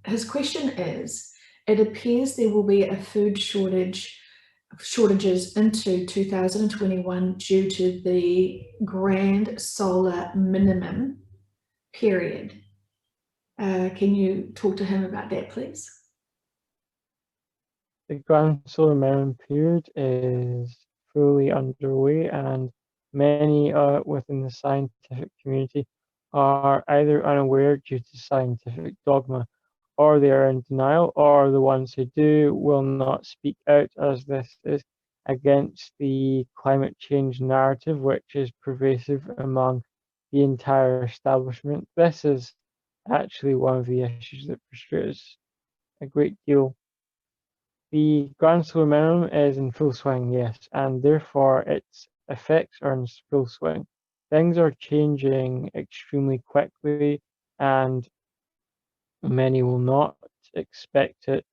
his question is, it appears there will be a food shortages into 2021 due to the grand solar minimum period. Can you talk to him about that, please? The grand solar minimum period is fully underway, and many within the scientific community are either unaware due to scientific dogma, or they are in denial, or the ones who do will not speak out, as this is against the climate change narrative, which is pervasive among the entire establishment. This is actually one of the issues that frustrates a great deal. The grand solar minimum is in full swing, yes, and therefore its effects are in full swing. Things are changing extremely quickly, and many will not expect it.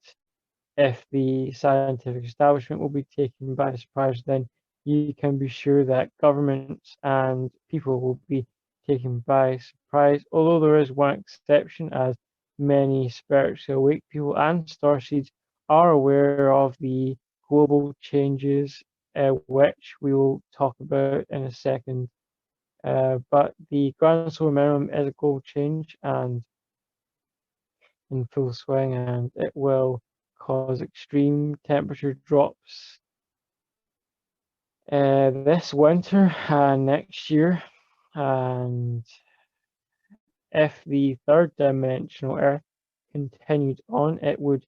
If the scientific establishment will be taken by surprise, then you can be sure that governments and people will be taken by surprise. Although there is one exception, as many spiritually awake people and starseeds are aware of the global changes, which we will talk about in a second. But the grand solar minimum is a global change and in full swing, and it will cause extreme temperature drops this winter and next year. And if the third dimensional Earth continued on, it would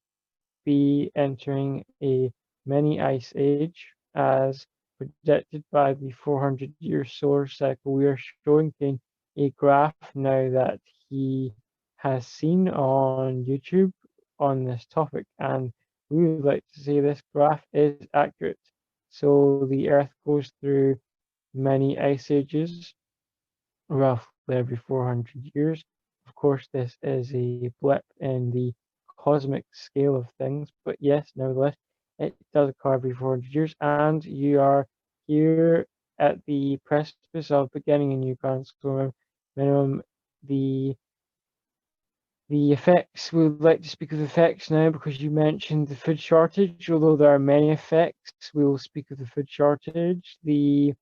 be entering a mini ice age, as predicted by the 400-year solar cycle. We are showing Kane a graph now that he has seen on YouTube on this topic, and we would like to say this graph is accurate. So the Earth goes through many ice ages, roughly every 400 years. Of course, this is a blip in the cosmic scale of things, but yes, nevertheless, it does occur every 400 years, and you are here at the precipice of beginning a new grand solar minimum. The effects, we would like to speak of effects now because you mentioned the food shortage. Although there are many effects, we will speak of the food shortage. The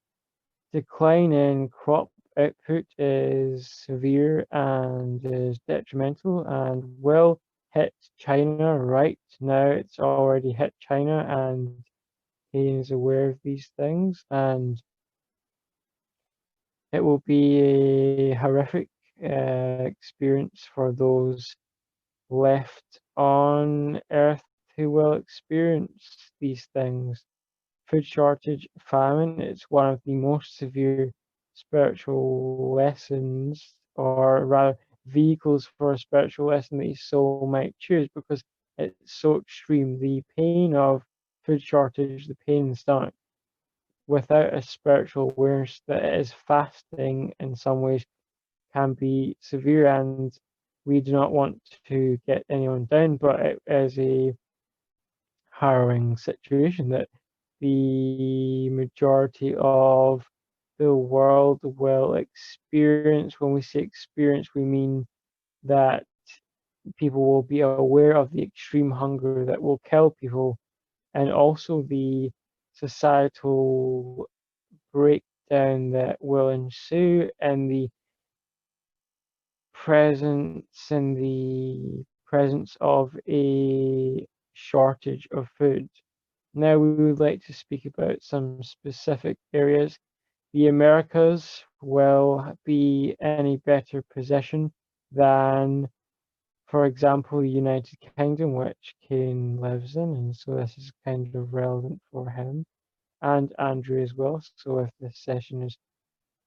decline in crop output is severe and is detrimental and will hit China right now. It's already hit China, and he is aware of these things, and it will be a horrific experience for those left on Earth who will experience these things. Food shortage, famine, it's one of the most severe spiritual lessons, or rather vehicles for a spiritual lesson that your soul might choose, because it's so extreme. The pain of food shortage, the pain in the stomach, without a spiritual awareness that it is fasting in some ways, can be severe, and we do not want to get anyone down, but it is a harrowing situation that the majority of the world will experience. When we say experience, we mean that people will be aware of the extreme hunger that will kill people, and also the societal breakdown that will ensue in the presence of a shortage of food. Now we would like to speak about some specific areas. The Americas will be in a better position than, for example, the United Kingdom, which Kane lives in, and so this is kind of relevant for him and Andrew as well. So if this session is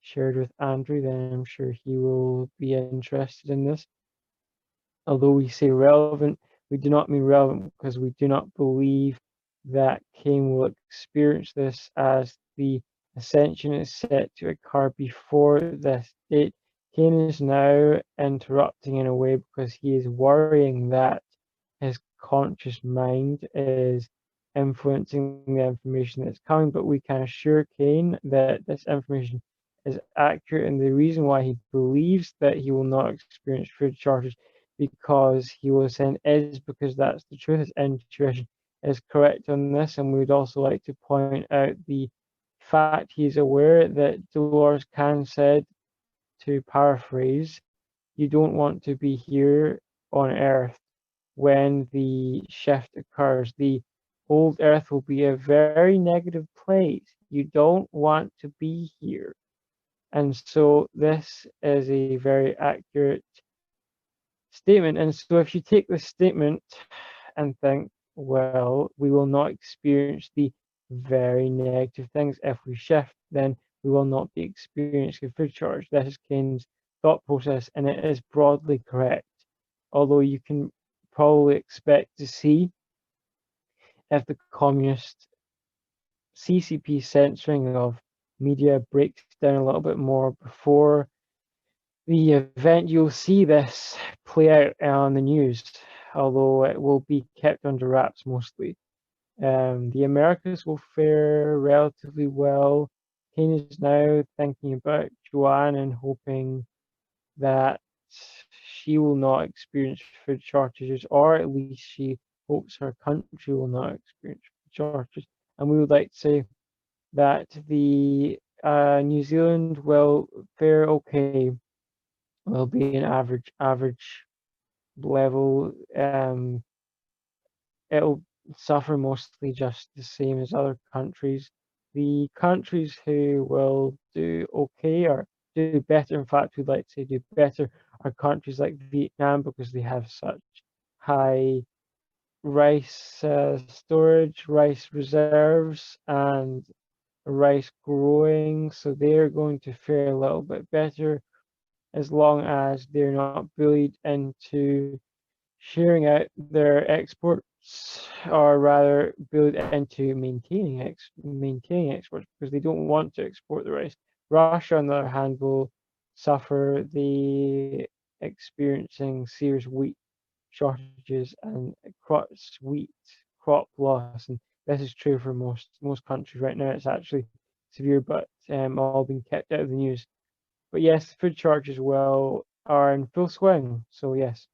shared with Andrew, then I'm sure he will be interested in this. Although we say relevant, we do not mean relevant because we do not believe that Cain will experience this, as the ascension is set to occur before this date. Cain is now interrupting in a way because he is worrying that his conscious mind is influencing the information that's coming, but we can assure Cain that this information is accurate, and the reason why he believes that he will not experience food shortage because he was saying is because that's the truth. His intuition is correct on this, and we would also like to point out the fact he's aware that Dolores Cannon said, to paraphrase, you don't want to be here on Earth when the shift occurs. The old Earth will be a very negative place. You don't want to be here. And so this is a very accurate statement. And so if you take this statement and think, well, we will not experience the very negative things. If we shift, then we will not be experiencing food shortage. This is Keynes' thought process, and it is broadly correct. Although you can probably expect to see if the communist CCP censoring of media breaks down a little bit more before the event, you'll see this play out on the news, although it will be kept under wraps mostly. The Americas will fare relatively well. Kane is now thinking about Joanne and hoping that she will not experience food shortages, or at least she hopes her country will not experience food shortages. And we would like to say that the New Zealand will fare okay, will be an average level. It'll suffer mostly just the same as other countries. The countries who will do okay or do better, in fact, we'd like to say do better, are countries like Vietnam because they have such high rice storage, rice reserves, and rice growing. So they're going to fare a little bit better as long as they're not bullied into sharing out their exports, or rather build into maintaining exports because they don't want to export the rice. Russia, on the other hand, will suffer the experiencing serious wheat shortages and wheat crop loss, and this is true for most countries right now. It's actually severe, but all being kept out of the news. But yes, food shortages are in full swing. So yes.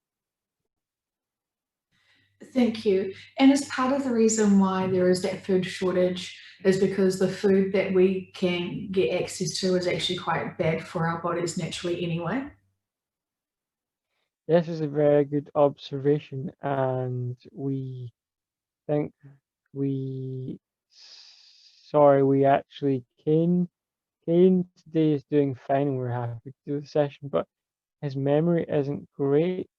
Thank you. And as part of the reason why there is that food shortage is because the food that we can get access to is actually quite bad for our bodies naturally anyway. This is a very good observation, and we think we, sorry, we actually, Kane today is doing fine and we're happy to do the session, but his memory isn't great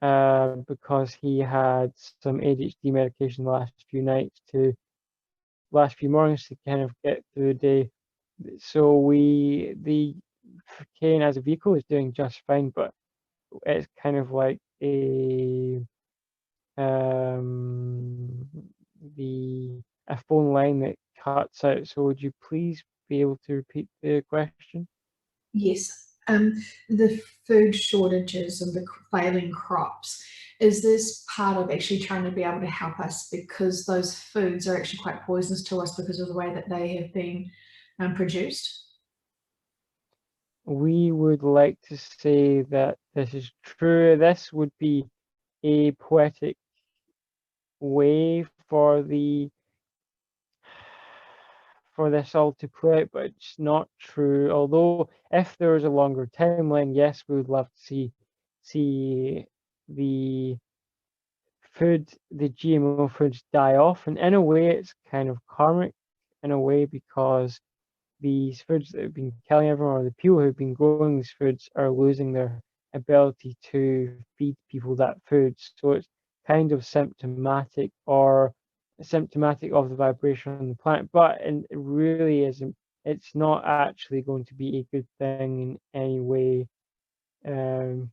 because he had some ADHD medication the last few mornings to kind of get through the day. So the Kane as a vehicle is doing just fine, but it's kind of like um a phone line that cuts out. So would you please be able to repeat the question? Yes. The food shortages and the failing crops, is this part of actually trying to be able to help us because those foods are actually quite poisonous to us because of the way that they have been produced? We would like to say that this is true. This would be a poetic way for this all to play out, but it's not true. Although if there was a longer timeline, yes, we would love to see the GMO foods die off. And in a way, it's kind of karmic in a way because these foods that have been killing everyone, or the people who've been growing these foods, are losing their ability to feed people that food. So it's kind of symptomatic of the vibration on the planet, but it really isn't. It's not actually going to be a good thing in any way. So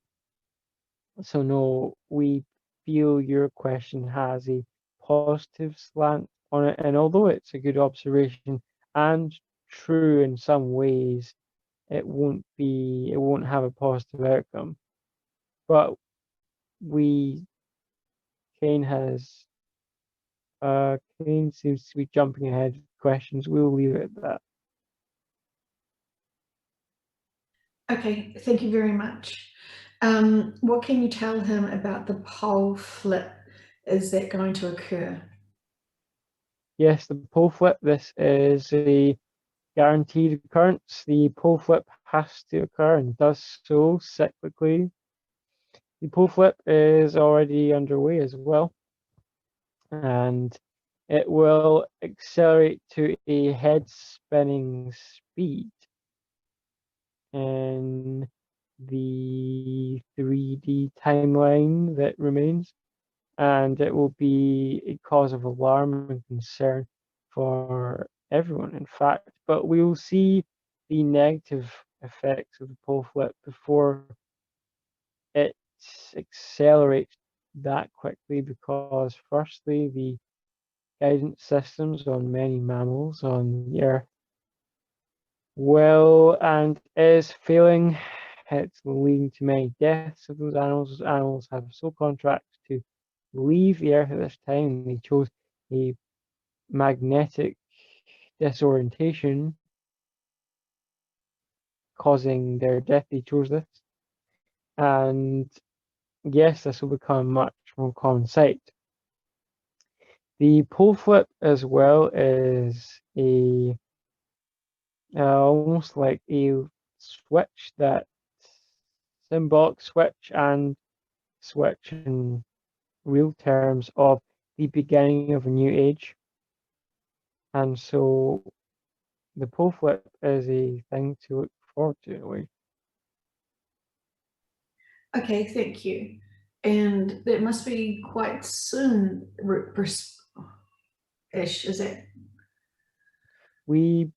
no, we feel your question has a positive slant on it, and although it's a good observation and true in some ways, it won't have a positive outcome. But we Kane has Kane seems to be jumping ahead with questions. We'll leave it at that. Okay, thank you very much. What can you tell him about the pole flip? Is that going to occur? Yes, the pole flip, this is a guaranteed occurrence. The pole flip has to occur and does so cyclically. The pole flip is already underway as well, and it will accelerate to a head spinning speed in the 3D timeline that remains, and it will be a cause of alarm and concern for everyone, in fact. But we will see the negative effects of the pole flip before it accelerates that quickly, because firstly, the guidance systems on many mammals on the Earth will and is failing. It's leading to many deaths of those animals. Those animals have sole contracts to leave the Earth at this time, and they chose a magnetic disorientation causing their death. They chose this. And yes, this will become a much more common sight. The pole flip as well is a almost like a switch, that symbolic switch and switch in real terms of the beginning of a new age. And so the pole flip is a thing to look forward to in a way. Okay, thank you. And it must be quite soon ish, is it? We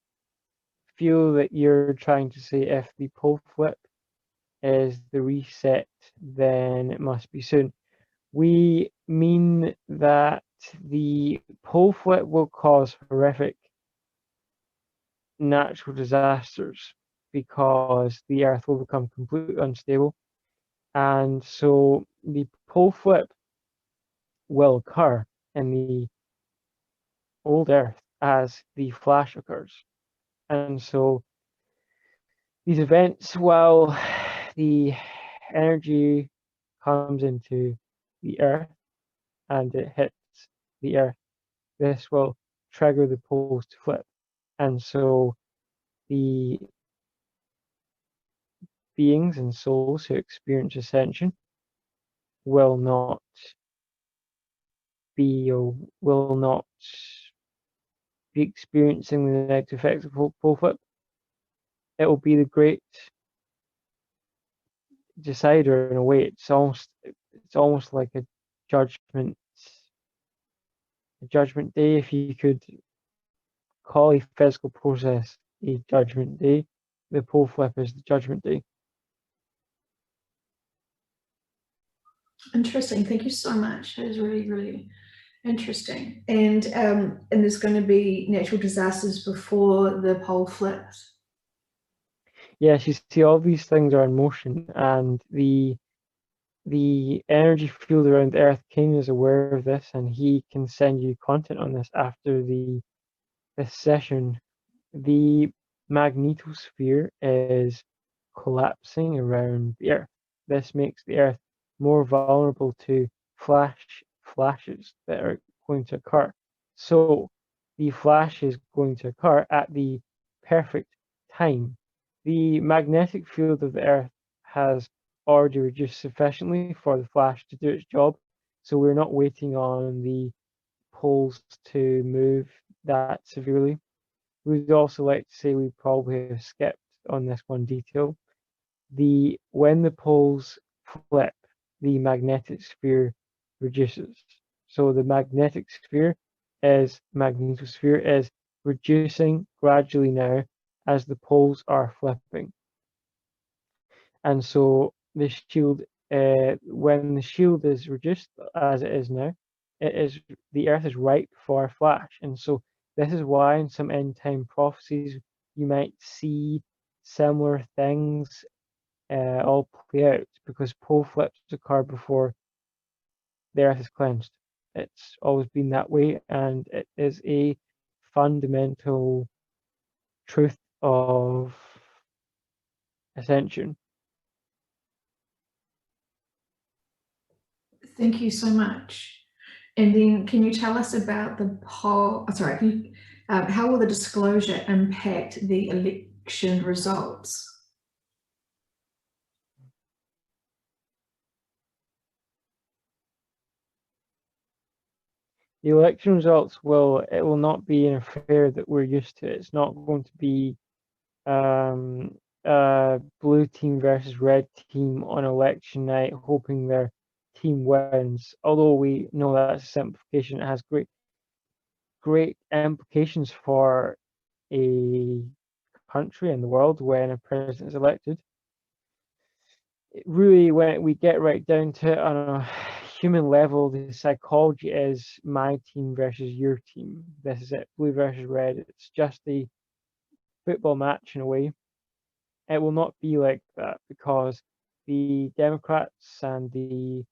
feel that you're trying to say if the pole flip is the reset, then it must be soon. We mean that the pole flip will cause horrific natural disasters because the Earth will become completely unstable. And so the pole flip will occur in the old Earth as the flash occurs. And so these events, while the energy comes into the Earth and it hits the Earth, this will trigger the poles to flip. And so the beings and souls who experience ascension will not be or will not be experiencing the negative effects of pole flip. It will be the great decider in a way. It's almost like a judgment day. If you could call a physical process a judgment day, the pole flip is the judgment day. Interesting. Thank you so much. That is really, really interesting. And there's going to be natural disasters before the pole flips. Yes, you see, all these things are in motion, and the energy field around the Earth, King is aware of this, and he can send you content on this after this session. The magnetosphere is collapsing around the Earth. This makes the Earth more vulnerable to flashes that are going to occur. So the flash is going to occur at the perfect time. The magnetic field of the Earth has already reduced sufficiently for the flash to do its job. So we're not waiting on the poles to move that severely. We'd also like to say we probably have skipped on this one detail. When the poles flip, the magnetic sphere reduces. So the magnetosphere is reducing gradually now as the poles are flipping. And so when the shield is reduced as it is now, the Earth is ripe for a flash. And so this is why in some end time prophecies you might see similar things all play out, because pole flips occur before the Earth is cleansed. It's always been that way, and it is a fundamental truth of ascension. Thank you so much. And then can you tell us about the poll, how will the disclosure impact the election results? The election results it will not be an affair that we're used to. It's not going to be blue team versus red team on election night, hoping their team wins. Although we know that's a simplification, it has great implications for a country and the world when a president is elected. It really, when we get right down to it on a human level, the psychology is my team versus your team. This is it, blue versus red. It's just a football match in a way. It will not be like that because the Democrats and the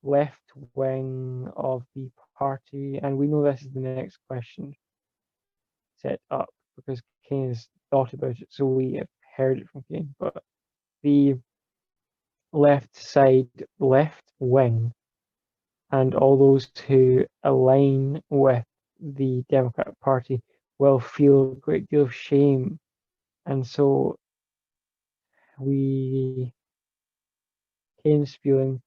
left wing of the party, and we know this is the next question set up because Kane has thought about it, so we have heard it from Kane. But the left side, left wing, and all those who align with the Democratic Party will feel a great deal of shame. And so Kane's feeling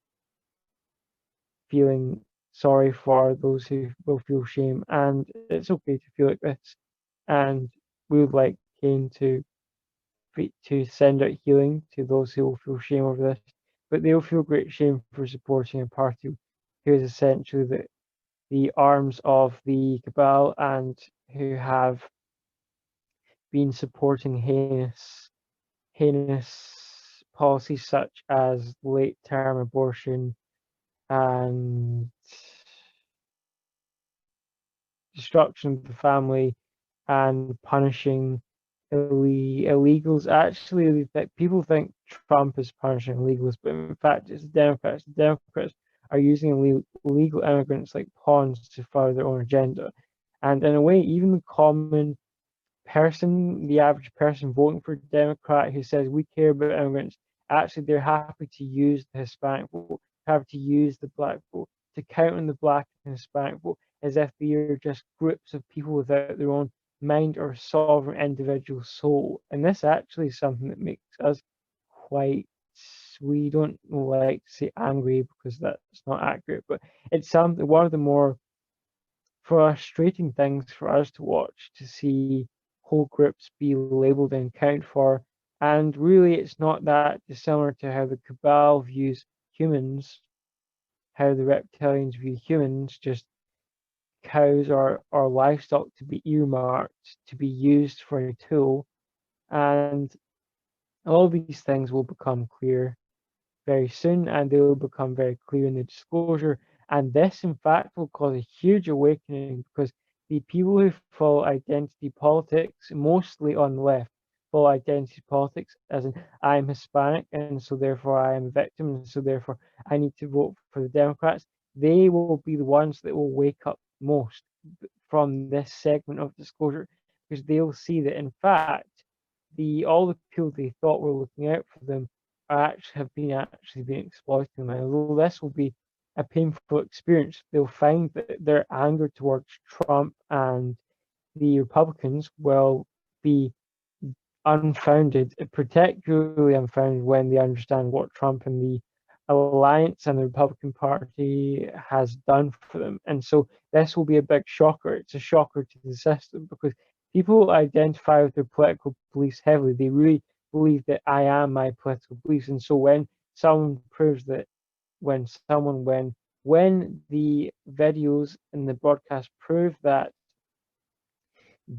sorry for those who will feel shame, and it's okay to feel like this. And we would like Kane to send out healing to those who will feel shame over this, but they'll feel great shame for supporting a party who is essentially the arms of the cabal and who have been supporting heinous policies such as late term abortion and destruction of the family and punishing illegals. Actually, people think Trump is punishing illegals, but in fact, it's the Democrats. The Democrats are using illegal immigrants like pawns to further their own agenda. And in a way, even the common person, the average person voting for Democrat who says we care about immigrants, actually they're happy to use the Hispanic vote, happy to use the black vote, to count on the black and Hispanic vote as if they are just groups of people without their own mind or sovereign individual soul. And this actually is something that makes us quite, we don't like to say angry because that's not accurate, but it's something, one of the more frustrating things for us to watch, to see whole groups be labeled and accounted for. And really, it's not that dissimilar to how the cabal views humans, how the reptilians view humans, just cows or livestock to be earmarked, to be used for a tool. And all these things will become clear very soon, and they will become very clear in the disclosure. And this, in fact, will cause a huge awakening because the people who follow identity politics, mostly on the left, follow identity politics as in I'm Hispanic and so therefore I am a victim and so therefore I need to vote for the Democrats. They will be the ones that will wake up most from this segment of disclosure because they'll see that in fact all the people they thought were looking out for them have been exploiting them. And although this will be a painful experience, they'll find that their anger towards Trump and the Republicans will be unfounded, particularly unfounded when they understand what Trump and the alliance and the Republican Party has done for them. And so this will be a big shocker. It's a shocker to the system because people identify with their political beliefs heavily. They really believe that I am my political beliefs. And so when someone proves that, when the videos and the broadcast prove that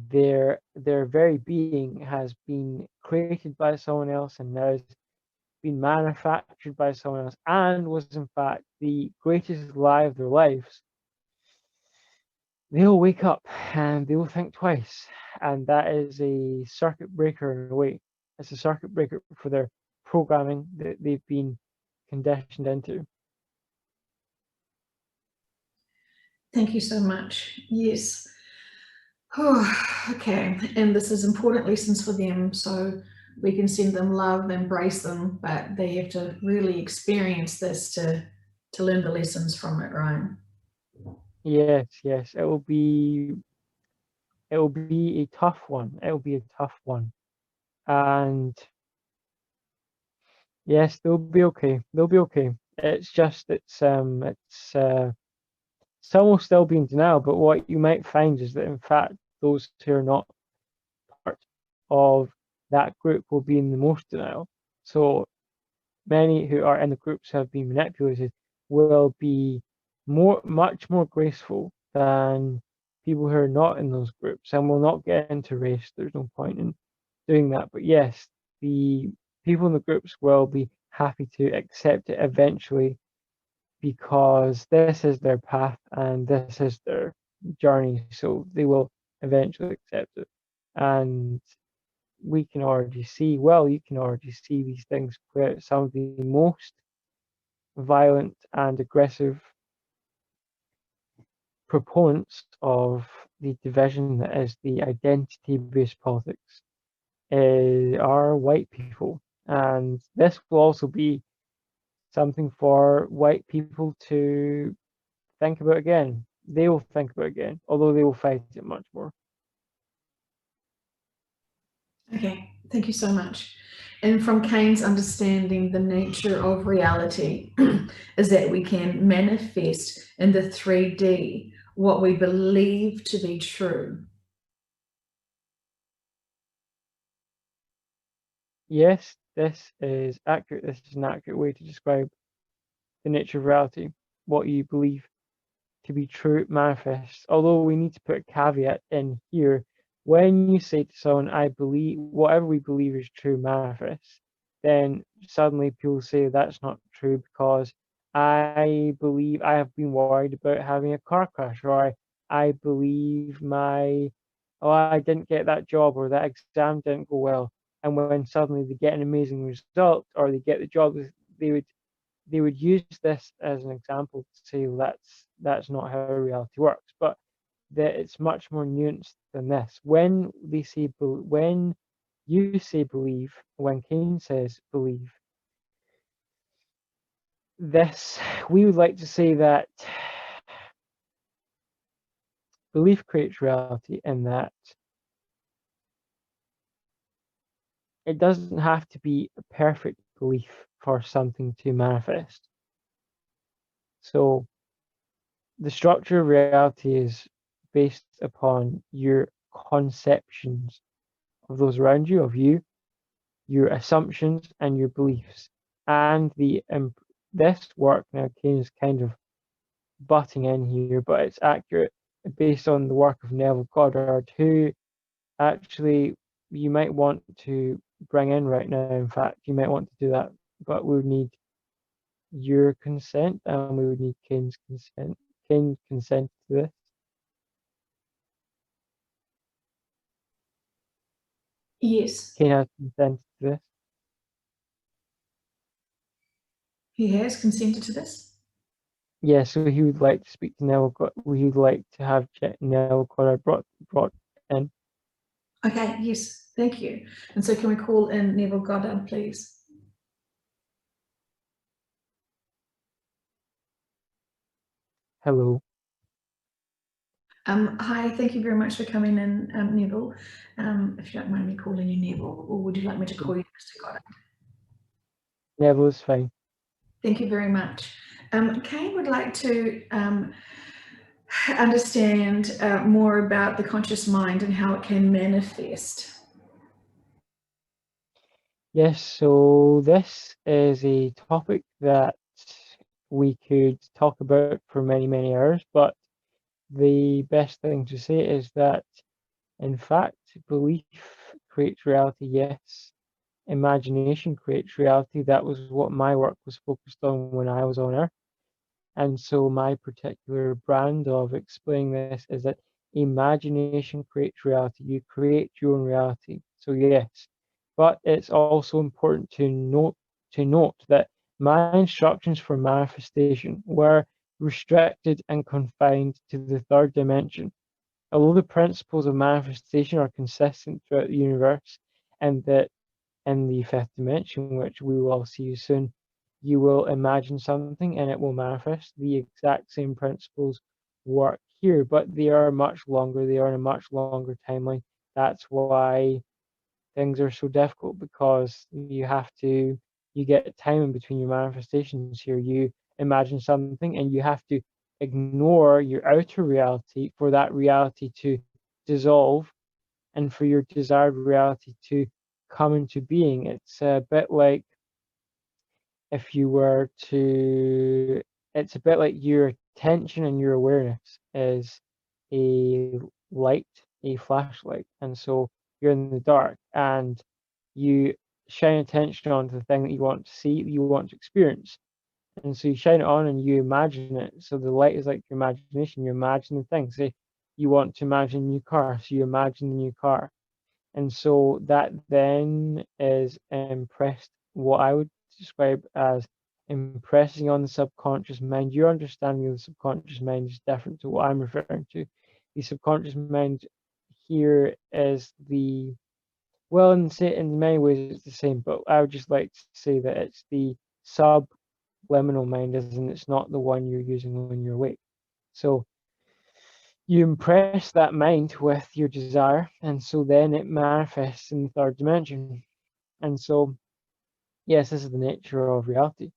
their very being has been created by someone else and now has been manufactured by someone else and was in fact the greatest lie of their lives, they'll wake up and they will think twice. And that is a circuit breaker in a way. It's a circuit breaker for their programming that they've been conditioned into. Thank you so much. Yes. Okay, and this is important lessons for them, so we can send them love, embrace them, but they have to really experience this to to learn the lessons from it, right? Yes, yes, it will be a tough one. It will be a tough one. And yes, they'll be okay. They'll be okay. It's just some will still be in denial, but what you might find is that in fact those who are not part of that group will be in the most denial. So many who are in the groups who have been manipulated will be much more graceful than people who are not in those groups and will not get into race. There's no point in doing that. But yes, the people in the groups will be happy to accept it eventually because this is their path and this is their journey. So they will eventually accept it. And we can already see, well, you can already see these things play out. Some of the most violent and aggressive proponents of the division that is the identity-based politics are white people. And this will also be something for white people to think about again. They will think about again, although they will fight it much more. Okay, thank you so much. And from Kane's understanding, the nature of reality is that we can manifest in the 3D what we believe to be true. Yes, this is accurate. This is an accurate way to describe the nature of reality. What you believe to be true manifests. Although we need to put a caveat in here. When you say to someone, I believe whatever we believe is true manifests, then suddenly people say that's not true because I believe I have been worried about having a car crash, or I believe oh, I didn't get that job or that exam didn't go well. And when suddenly they get an amazing result or they get the job, they would they would use this as an example to say that's not how reality works, but that it's much more nuanced than this. When you say believe, when Kane says believe, this we would like to say that belief creates reality, and that it doesn't have to be a perfect belief for something to manifest. So the structure of reality is based upon your conceptions of those around you, of you, your assumptions, and your beliefs. And this work now Kane is kind of butting in here, but it's accurate based on the work of Neville Goddard, who actually you might want to bring in right now. In fact, you might want to do that, but we would need your consent and we would need Kane's consent. Kane consent to this. Yes, Kane has consented to this. he has consented to this. Yeah, so he would like to speak to Neville. He would like to have Neville Goddard brought in. Okay, yes, thank you. And so can we call in Neville Goddard, please? Hello, Hi, thank you very much for coming in, Neville. If you don't mind me calling you Neville, or would you like me to call you Mr. Goddard? Neville is fine. Thank you very much. Kane would like to understand more about the conscious mind and how it can manifest. Yes, so this is a topic that we could talk about for many hours, but the best thing to say is that, in fact, belief creates reality, yes. Imagination creates reality. That was what my work was focused on when I was on Earth. And so my particular brand of explaining this is that imagination creates reality. You create your own reality. So yes, but it's also important to note that my instructions for manifestation were restricted and confined to the third dimension. Although the principles of manifestation are consistent throughout the universe, and that in the fifth dimension, which we will see soon, you will imagine something and it will manifest. The exact same principles work here, but they are much longer. They are in a much longer timeline. That's why things are so difficult, because you get time in between your manifestations here. You imagine something and you have to ignore your outer reality for that reality to dissolve and for your desired reality to come into being. It's a bit like if you were to, it's a bit like your attention and your awareness is a light, a flashlight. And so you're in the dark and you shine attention onto the thing that you want to see, that you want to experience. And so you shine it on and you imagine it. So the light is like your imagination. You imagine the thing. Say you want to imagine a new car, so you imagine the new car. And so that then is impressed, what I would describe as impressing on the subconscious mind. Your understanding of the subconscious mind is different to what I'm referring to. The subconscious mind here is the, well, in many ways it's the same, but I would just like to say that it's the subliminal mind, and it's not the one you're using when you're awake. So you impress that mind with your desire, and so then it manifests in the third dimension. And so, yes, this is the nature of reality.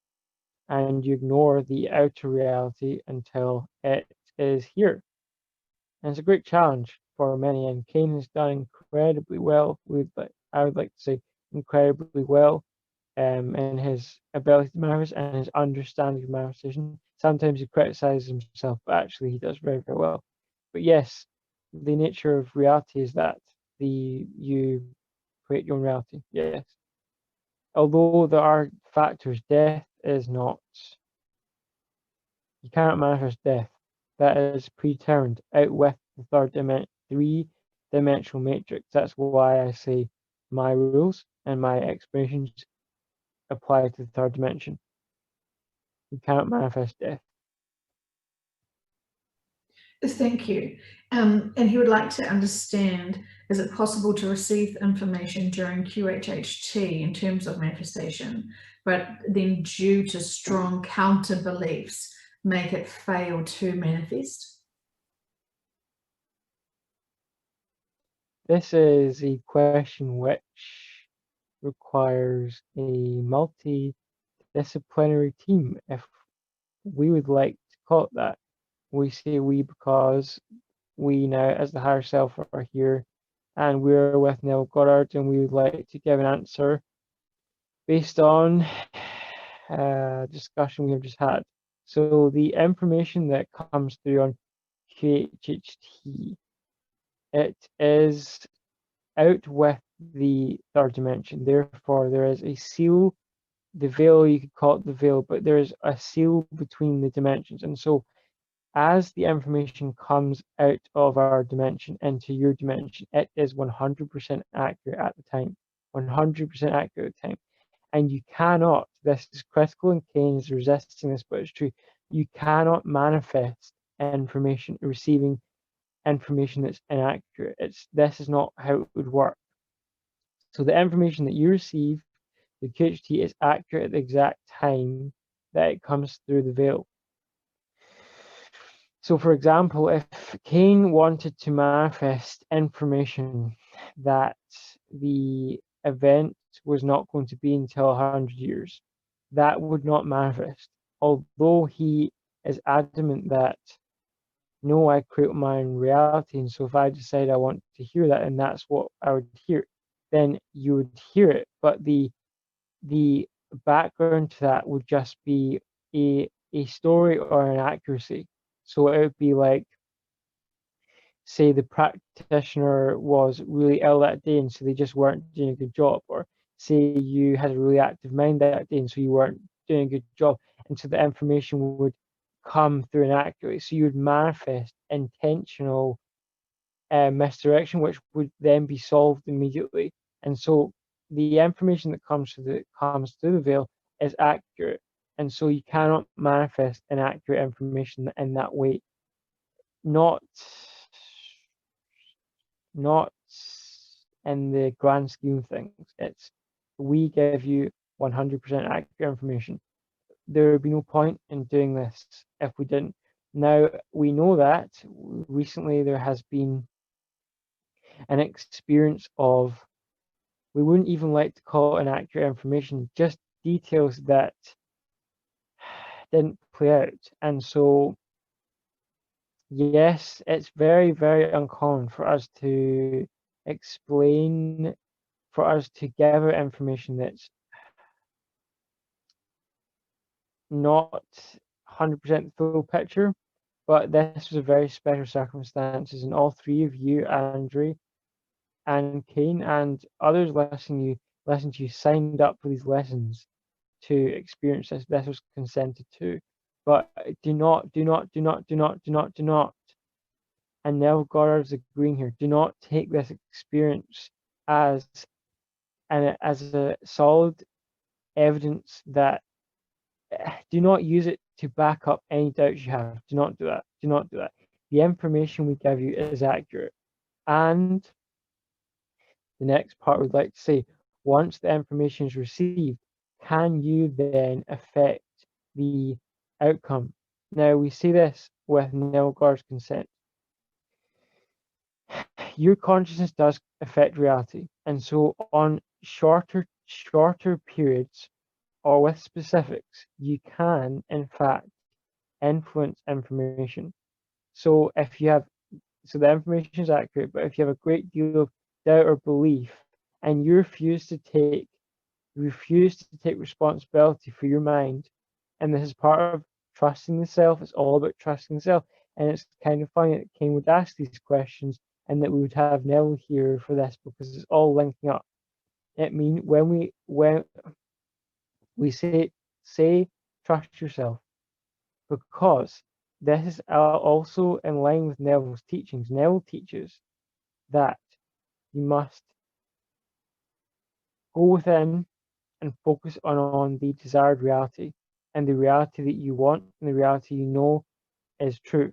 And you ignore the outer reality until it is here. And it's a great challenge for many, and Kane has done incredibly well with, I would like to say, incredibly well in his ability to manifest and his understanding of manifestation. Sometimes he criticizes himself, but actually he does very, very well. But yes, the nature of reality is that you create your own reality. Yes. Although there are factors, death is not, you cannot manifest death. That is predetermined out with the three-dimensional matrix. That's why I say my rules and my explanations apply to the third dimension. You cannot manifest death. Thank you. And he would like to understand, is it possible to receive information during QHHT in terms of manifestation, but then due to strong counter beliefs, make it fail to manifest? This is a question which requires a multidisciplinary team, if we would like to call it that. We say we because we now, as the higher self, are here and we're with Neville Goddard, and we would like to give an answer based on a discussion we have just had. So the information that comes through on QHHT, it is out with the third dimension. Therefore, there is a seal, the veil, you could call it the veil, but there is a seal between the dimensions. And so as the information comes out of our dimension into your dimension, it is 100% accurate at the time. 100% accurate at the time. And you cannot, this is critical, and Kane is resisting this, but it's true, you cannot manifest information, receiving information that's inaccurate. This is not how it would work. So the information that you receive, the QHT, is accurate at the exact time that it comes through the veil. So for example, if Kane wanted to manifest information that the event was not going to be until 100 years, that would not manifest. Although he is adamant that, no, I create my own reality, and so if I decide I want to hear that, and that's what I would hear, then you would hear it. But the background to that would just be a story or an accuracy. So it would be like, say the practitioner was really ill that day, and so they just weren't doing a good job, or say you had a really active mind that day, and so you weren't doing a good job, and so the information would come through inaccurately. So you would manifest intentional misdirection, which would then be solved immediately. And so the information that comes through the veil is accurate, and so you cannot manifest inaccurate information in that way. Not not in the grand scheme of things. It's, we give you 100% accurate information. there would be no point in doing this if we didn't. Now, we know that recently there has been an experience of, we wouldn't even like to call it inaccurate information, just details that didn't play out. And so, yes, it's very, very uncommon for us to explain, for us to give out information that's not 100% full picture. But this was a very special circumstances, and all three of you, Andrew and Kane, and others listen to you, signed up for these lessons to experience this. This was consented to. But do not, do not, do not, do not, do not, do not, and Neville Goddard is agreeing here, do not take this experience as as a solid evidence that, do not use it to back up any doubts you have. Do not do that. Do not do that. The information we give you is accurate. And the next part we'd like to say, once the information is received, can you then affect the outcome? Now, we see this with Neville Goddard's consent. Your consciousness does affect reality. And so on shorter periods, or with specifics, you can, in fact, influence information. So if you have, so the information is accurate, but if you have a great deal of doubt or belief, and you refuse to take responsibility for your mind, and this is part of trusting the self. It's all about trusting the self, and it's kind of funny that Kane would ask these questions, and that we would have Neville here for this, because it's all linking up. It means when we say trust yourself, because this is also in line with Neville's teachings. Neville teaches that you must go within and focus on the desired reality, and the reality that you want, and the reality you know is true.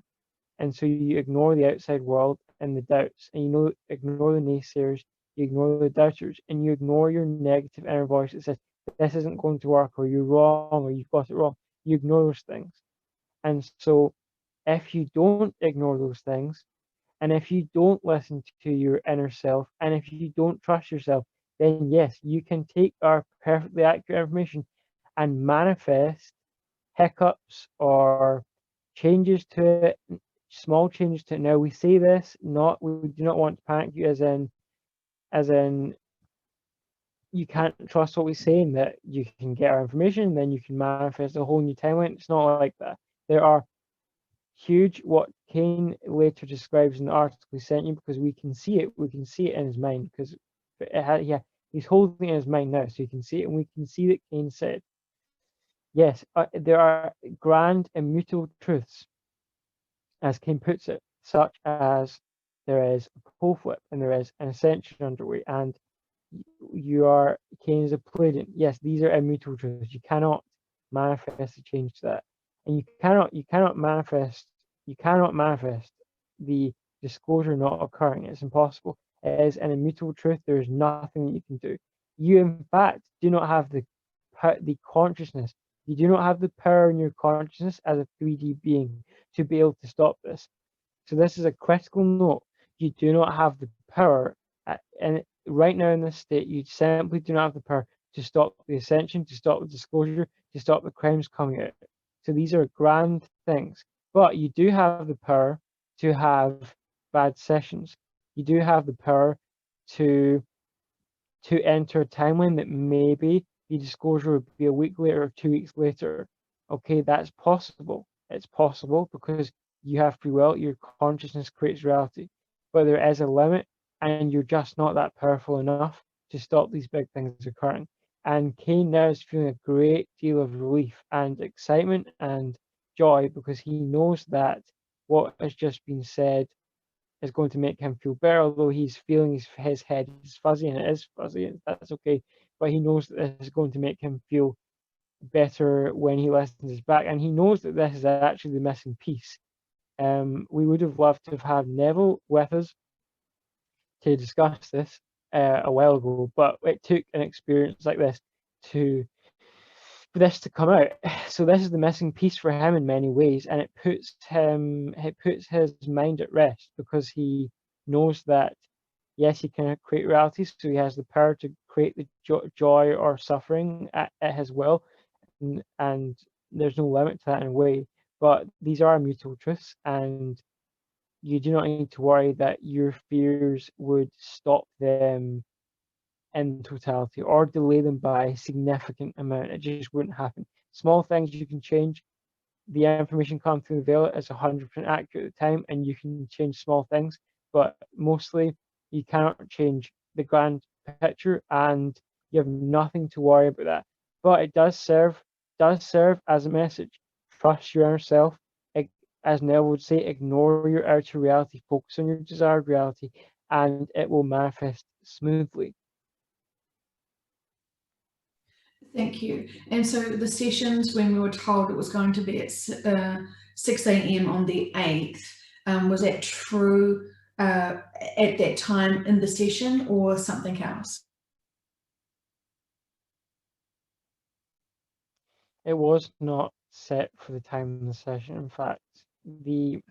And so you ignore the outside world and the doubts, and ignore the naysayers, you ignore the doubters, and you ignore your negative inner voice that says this isn't going to work, or you're wrong, or you've got it wrong. You ignore those things. And so if you don't ignore those things, and if you don't listen to your inner self, and if you don't trust yourself, then yes, you can take our perfectly accurate information and manifest hiccups or changes to it, small changes to it. Now, we say this, we do not want to panic you, as in you can't trust what we say, and that you can get our information, then you can manifest a whole new timeline. It's not like that. There are huge, what Kane later describes in the article he sent you, because we can see it in his mind, because he's holding it in his mind now, so you can see it, and we can see that Kane said, yes, there are grand immutable truths, as Kane puts it, such as there is a pole flip, and there is an ascension underway, and Kane is a Palladian. Yes, these are immutable truths. You cannot manifest a change to that, and you cannot manifest the disclosure not occurring. It's impossible. It is an immutable truth. There is nothing that you can do. You, in fact, do not have the consciousness. You do not have the power in your consciousness as a 3D being to be able to stop this. So this is a critical note. You do not have the power, and right now in this state, you simply do not have the power to stop the ascension, to stop the disclosure, to stop the crimes coming out. So these are grand things, but you do have the power to have bad sessions. You do have the power to enter a timeline that maybe the disclosure would be a week later or 2 weeks later. Okay, that's possible. It's possible because you have free will. Your consciousness creates reality, but there is a limit, and you're just not that powerful enough to stop these big things occurring. And Kane now is feeling a great deal of relief and excitement and joy, because he knows that what has just been said is going to make him feel better, although he's feeling his head is fuzzy, and it is fuzzy, and that's okay. But he knows that this is going to make him feel better when he listens back, and he knows that this is actually the missing piece. We would have loved to have had Neville with us to discuss this a while ago, but it took an experience like this to for this to come out. So this is the missing piece for him in many ways, and it puts his mind at rest, because he knows that yes, he can create reality, so he has the power to create the joy or suffering at his will, and there's no limit to that in a way. But these are immutable truths, and you do not need to worry that your fears would stop them in totality or delay them by a significant amount. It just wouldn't happen. Small things you can change. The information coming through the veil is 100% accurate at the time, and you can change small things, but mostly you cannot change the grand picture, and you have nothing to worry about that. But it does serve as a message. Trust your inner self. As Neville would say, ignore your outer reality, focus on your desired reality, and it will manifest smoothly. Thank you. And so the sessions, when we were told it was going to be at 6 a.m. on the 8th, was that true at that time in the session, or something else? It was not set for the time of the session. In fact, we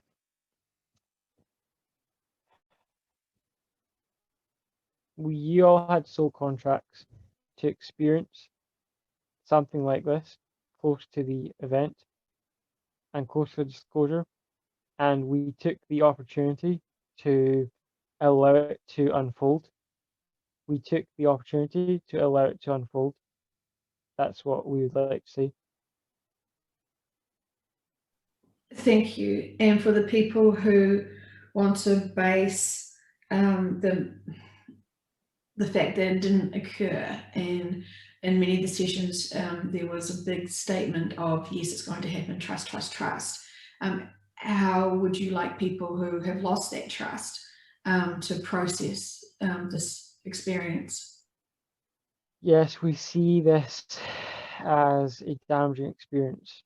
all had soul contracts to experience something like this close to the event and close to the disclosure, and we took the opportunity to allow it to unfold. We took the opportunity to allow it to unfold. That's what we would like to see. Thank you. And for the people who want to base the fact that it didn't occur, and in many of the sessions there was a big statement of yes, it's going to happen, trust, trust, trust. How would you like people who have lost that trust to process this experience? Yes, we see this as a damaging experience.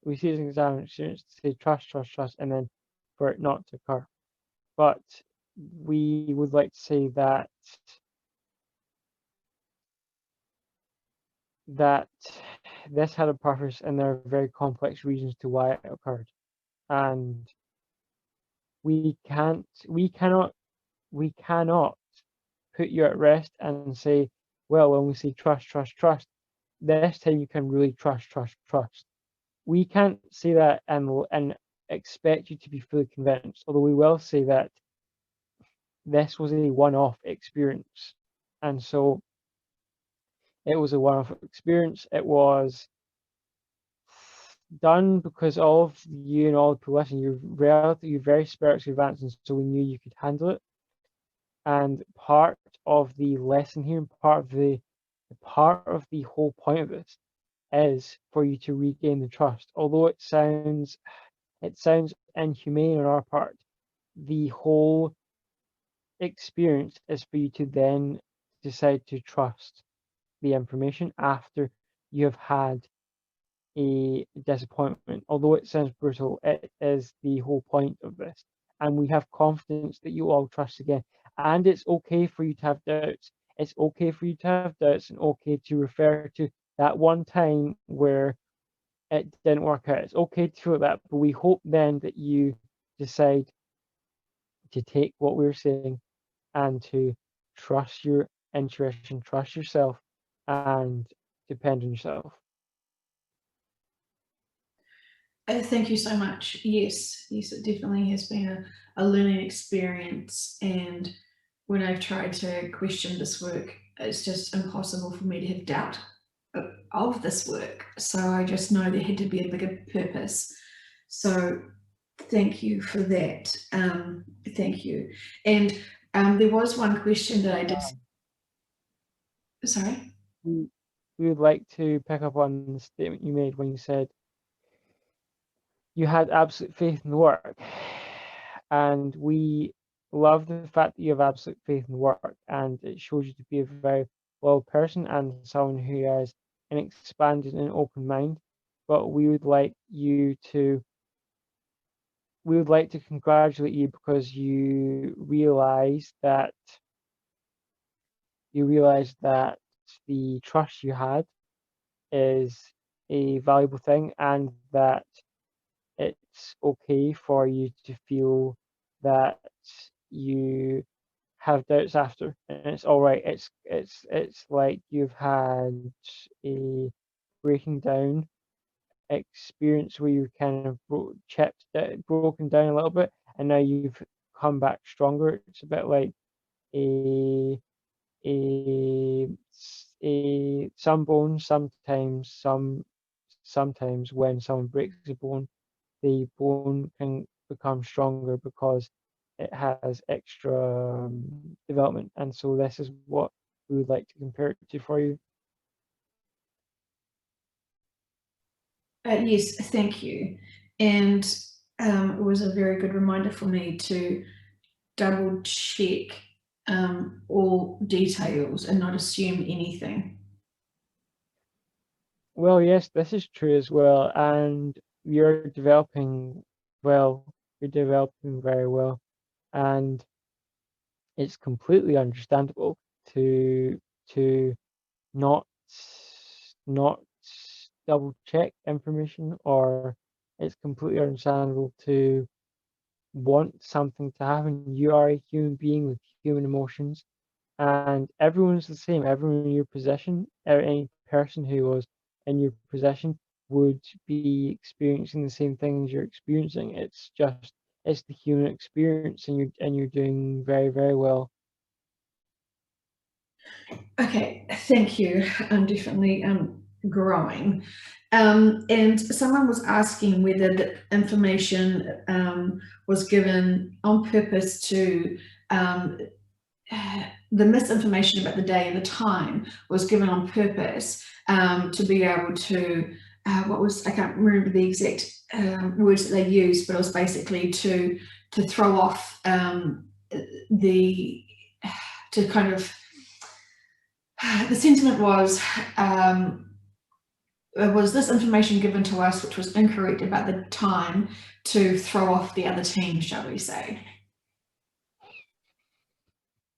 We see it as an damaging experience to say trust, trust, trust, and then for it not to occur. But we would like to say that this had a purpose, and there are very complex reasons to why it occurred. And we cannot put you at rest and say, well, when we say trust, trust, trust, this time you can really trust, trust, trust. We can't say that and expect you to be fully convinced, although we will say that this was a one-off experience. And so it was a one-off experience. It was done because all of you and all the people listening, you're very spiritually advanced, and so we knew you could handle it. And part of the lesson here, and part of the whole point of this, is for you to regain the trust. Although it sounds inhumane on our part, the whole experience is for you to then decide to trust the information after you have had a disappointment. Although it sounds brutal, it is the whole point of this. And we have confidence that you all trust again. And it's okay for you to have doubts. It's okay for you to have doubts, and okay to refer to that one time where it didn't work out. It's okay to feel that, but we hope then that you decide to take what we're saying and to trust your intuition, trust yourself, and depend on yourself. Thank you so much. Yes, it definitely has been a learning experience. And when I've tried to question this work, it's just impossible for me to have doubt of this work. So I just know there had to be a bigger purpose. So thank you for that. Thank you. And there was one question that I did. Sorry. We would like to pick up on the statement you made when you said you had absolute faith in the work. And we love the fact that you have absolute faith in the work, and it shows you to be a very loyal person and someone who has an expanded and open mind. But we would like to congratulate you, because you realize that the trust you had is a valuable thing, and that it's okay for you to feel that you have doubts after, and it's all right. It's like you've had a breaking down experience where you kind of broken down a little bit, and now you've come back stronger. It's a bit like a some bones sometimes when someone breaks a bone, the bone can become stronger because it has extra development, and so this is what we would like to compare it to for you. Yes, thank you. And it was a very good reminder for me to double check all details and not assume anything. Well, yes, this is true as well, and you're developing well. You're developing very well, and it's completely understandable to to not not double check information, or it's completely understandable to want something to happen. You are a human being with human emotions, and everyone's the same. Everyone in your possession, any person who was in your possession would be experiencing the same things you're experiencing. It's the human experience, and you're doing very, very well. Okay, thank you. I'm definitely growing. And someone was asking whether the information was given on purpose to the misinformation about the day and the time was given on purpose to be able to I can't remember the exact words that they used, but it was basically to throw off the to kind of the sentiment was this information given to us which was incorrect about the time to throw off the other team, shall we say?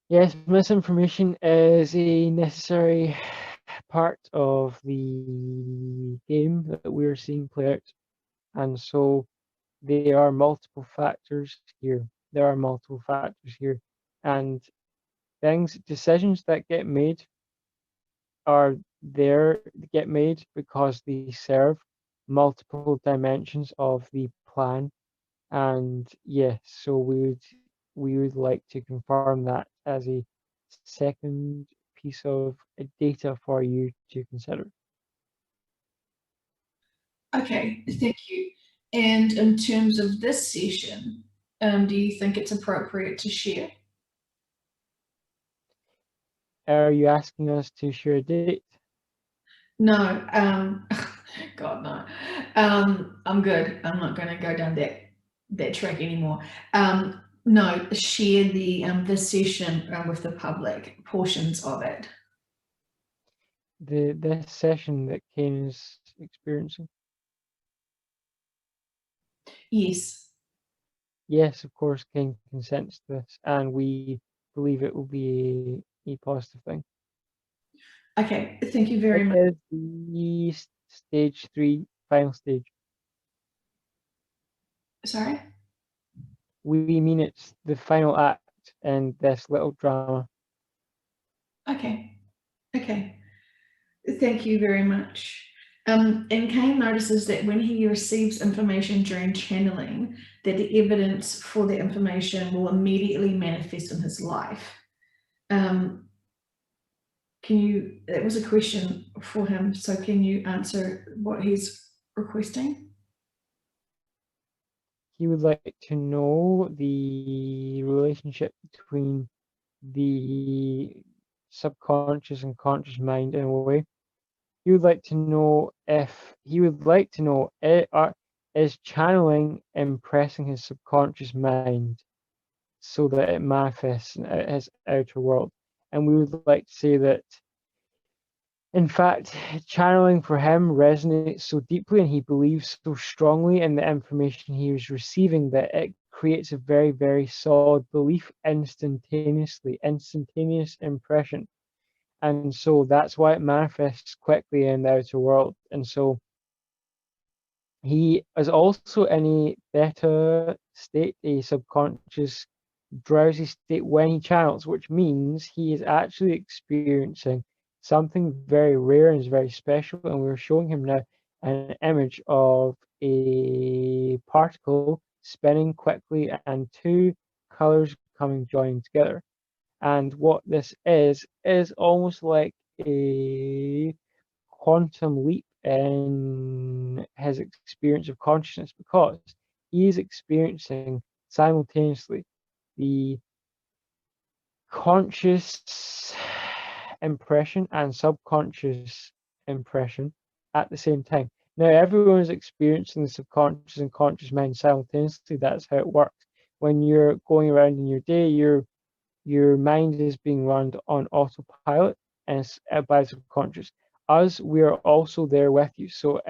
Yes, misinformation is a necessary part of the game that we're seeing play out, and so there are multiple factors here. There are multiple factors here, and decisions that get made are there get made because they serve multiple dimensions of the plan. And yes, so we would like to confirm that as a second piece of data for you to consider. Okay, thank you. And in terms of this session, do you think it's appropriate to share? Are you asking us to share a date? No, God, no. I'm good. I'm not going to go down that track anymore. No, share the session with the public, portions of it. This session that Kane is experiencing? Yes. Yes, of course, Kane consents to this, and we believe it will be a positive thing. Okay, thank you very It much. is the stage 3 final stage. Sorry? We mean it's the final act in this little drama. Okay. Okay. Thank you very much. And Kane notices that when he receives information during channeling, that the evidence for the information will immediately manifest in his life. That was a question for him, so can you answer what he's requesting? He would like to know the relationship between the subconscious and conscious mind in a way. He would like to know if he would like to know is channeling impressing his subconscious mind so that it manifests in his outer world. And we would like to say that, in fact, channeling for him resonates so deeply, and he believes so strongly in the information he was receiving that it creates a very, very solid belief instantaneous impression. And so that's why it manifests quickly in the outer world. And so He is also in a theta state, a subconscious drowsy state when he channels, which means he is actually experiencing something very rare and is very special. And we're showing him now an image of a particle spinning quickly and two colors coming joining together. And what this is almost like a quantum leap in his experience of consciousness, because he is experiencing simultaneously the conscious impression and subconscious impression at the same time. Now, everyone is experiencing the subconscious and conscious mind simultaneously. That's how it works. When you're going around in your day, your mind is being run on autopilot and it's by the subconscious. Us, we are also there with you. So,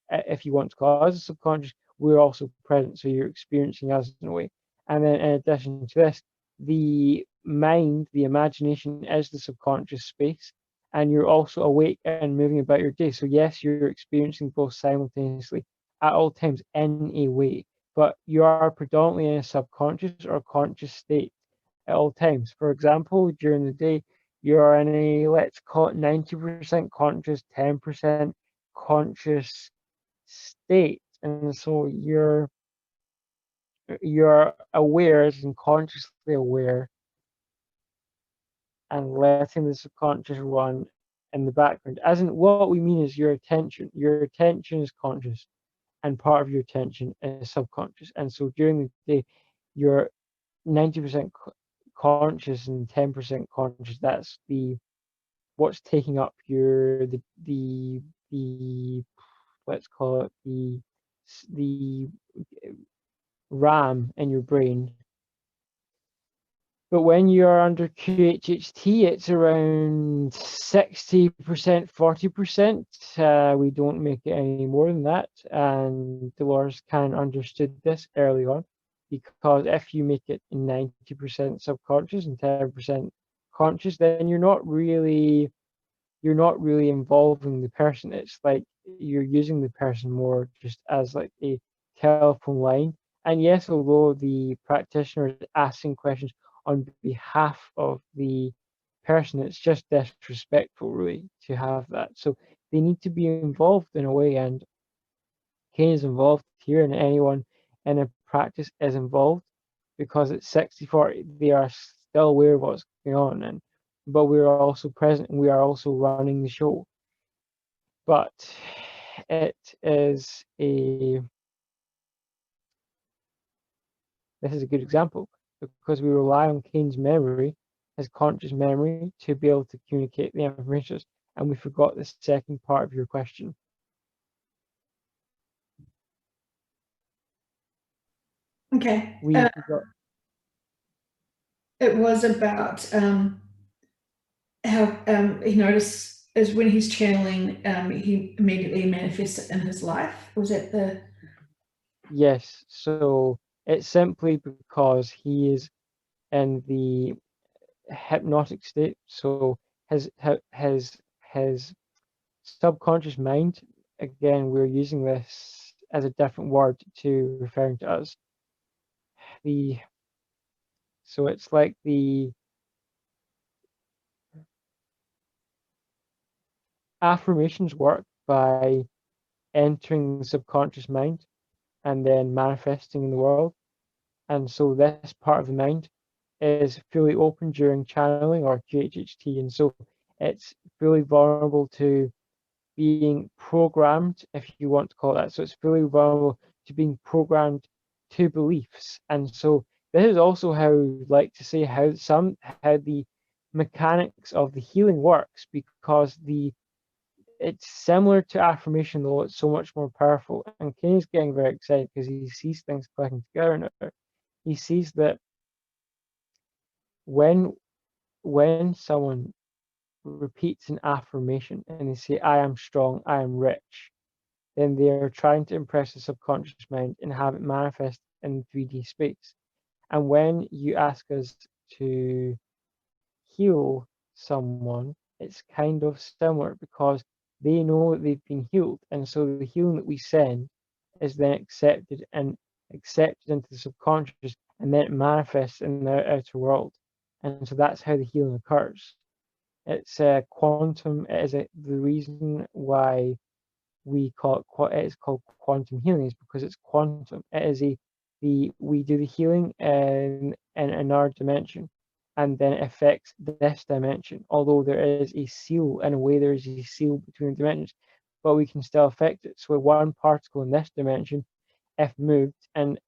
if you want to call us a subconscious, we're also present. So you're experiencing us in a way. And then, in addition to this, the mind, the imagination, is the subconscious space, and you're also awake and moving about your day. So yes, you're experiencing both simultaneously at all times in a way, but you are predominantly in a subconscious or conscious state at all times. For example, during the day, you're in a, let's call it 90% conscious, 10% conscious state. And so you're aware and consciously aware and letting the subconscious run in the background. As in, what we mean is your attention. Your attention is conscious, and part of your attention is subconscious. And so during the day, you're 90% conscious and 10% conscious. That's the what's taking up the let's call it the RAM in your brain. But when you're under QHHT, it's around 60%, 40%. We don't make it any more than that. And Dolores Cannon understood this early on, because if you make it 90% subconscious and 10% conscious, then you're not really involving the person. It's like you're using the person more just as like a telephone line. And yes, although the practitioner is asking questions on behalf of the person, it's just disrespectful really to have that. So they need to be involved in a way, and Kane is involved here, and anyone in a practice is involved, because it's 60-40. They are still aware of what's going on, and but we are also present and we are also running the show. But it is a this is a good example, because we rely on Kane's memory, his conscious memory, to be able to communicate the information, and we forgot the second part of your question. Okay. We forgot. It was about how he noticed is when he's channeling, he immediately manifests it in his life. Was that the? Yes, so it's simply because he is in the hypnotic state. So his subconscious mind, again, we're using this as a different word to referring to us. The so it's like the affirmations work by entering the subconscious mind and then manifesting in the world. And so this part of the mind is fully open during channeling or QHHT. And so it's fully vulnerable to being programmed, if you want to call it that. So it's fully vulnerable to being programmed to beliefs. And so this is also how we like to say how the mechanics of the healing works, because it's similar to affirmation, though it's so much more powerful. And Kenny's getting very excited because he sees things clicking together now. He sees that when someone repeats an affirmation and they say, I am strong, I am rich, then they are trying to impress the subconscious mind and have it manifest in 3D space. And when you ask us to heal someone, it's kind of similar, because they know that they've been healed. And so the healing that we send is then accepted into the subconscious, and then it manifests in the outer world. And so that's how the healing occurs. It's a quantum. The reason why we call it is called quantum healing is because it's quantum. It is we do the healing in another dimension, and then it affects this dimension. Although there is a seal, in a way, there is a seal between the dimensions, but we can still affect it. So one particle in this dimension, if moved, and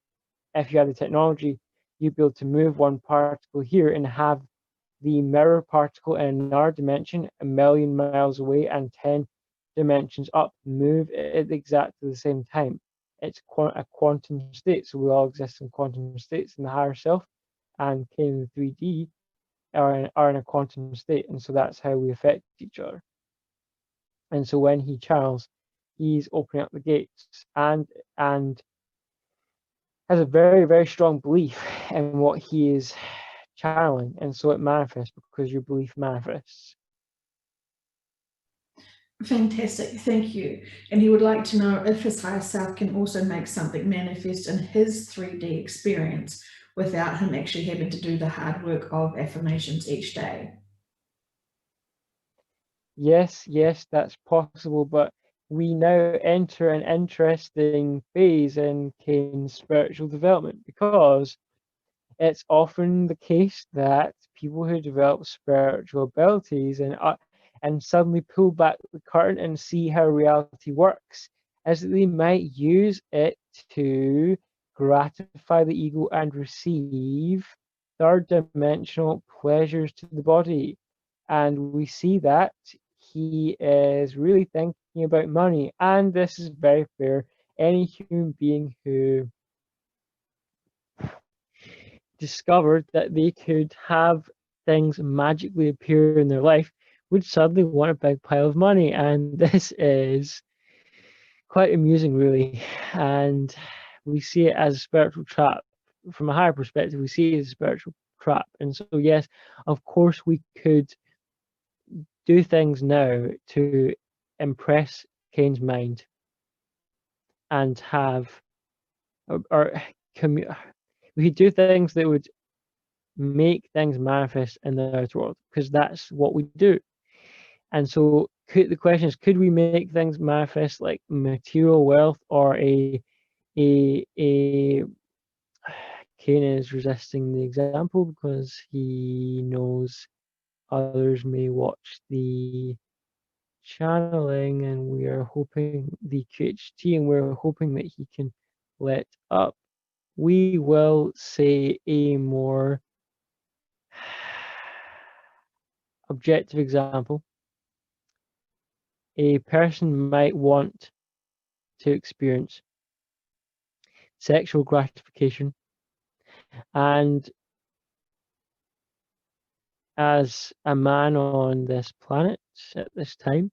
if you had the technology, you'd be able to move one particle here and have the mirror particle in another dimension, 1,000,000 miles away and 10 dimensions up, move at exactly the same time. It's a quantum state, so we all exist in quantum states in the higher self, and in 3D are in a quantum state, and so that's how we affect each other. And so when he channels, he's opening up the gates and has a very, very strong belief in what he is channeling, and so it manifests because your belief manifests. Fantastic, thank you. And he would like to know if his higher self can also make something manifest in his 3D experience without him actually having to do the hard work of affirmations each day. Yes, that's possible, but we now enter an interesting phase in Kane's spiritual development, because it's often the case that people who develop spiritual abilities and suddenly pull back the curtain and see how reality works, is that they might use it to gratify the ego and receive third dimensional pleasures to the body. And we see that he is really thinking about money, and this is very fair. Any human being who discovered that they could have things magically appear in their life would suddenly want a big pile of money. And this is quite amusing, really. And we see it as a spiritual trap. From a higher perspective, we see it as a spiritual trap. And so, yes, of course, we could do things now to impress Kane's mind and have, or we could do things that would make things manifest in the outer world, because that's what we do. And so the question is, could we make things manifest like material wealth, or a Kane is resisting the example because he knows others may watch the channeling, and we are hoping the QHT, and we're hoping that he can let up. We will say a more objective example. A person might want to experience sexual gratification, and as a man on this planet at this time,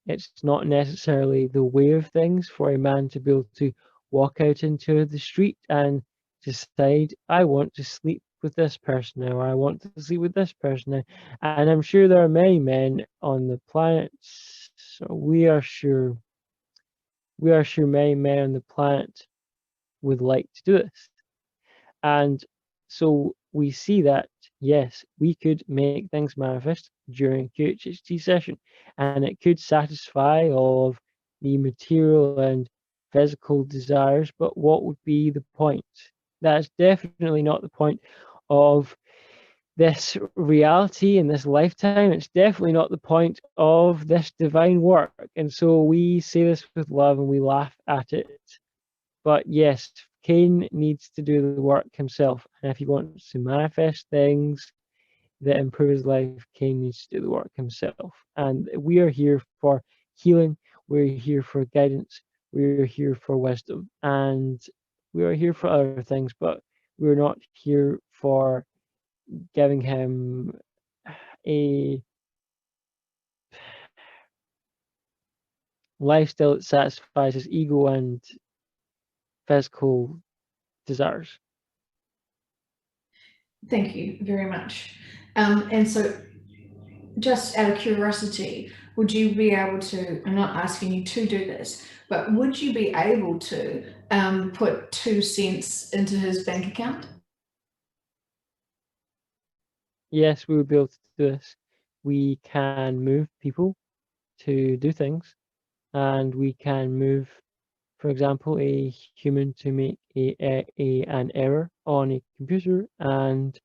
it's not necessarily the way of things for a man to be able to walk out into the street and decide, I want to sleep with this person now, or I want to sleep with this person now. And I'm sure there are many men on the planet, so we are sure many men on the planet would like to do this. And so we see that, yes, we could make things manifest during QHHT session, and it could satisfy all of the material and physical desires, but what would be the point? That's definitely not the point of this reality in this lifetime. It's definitely not the point of this divine work. And so we say this with love and we laugh at it. But yes, Kane needs to do the work himself. And if he wants to manifest things that improve his life, Kane needs to do the work himself. And we are here for healing. We're here for guidance. We're here for wisdom. And we are here for other things, but we're not here for giving him a lifestyle that satisfies his ego and physical desires. Thank you very much. And so just out of curiosity, would you be able to, I'm not asking you to do this, but would you be able to put 2 cents into his bank account? Yes, we would be able to do this. We can move people to do things, and we can move, for example, a human to make an error on a computer, and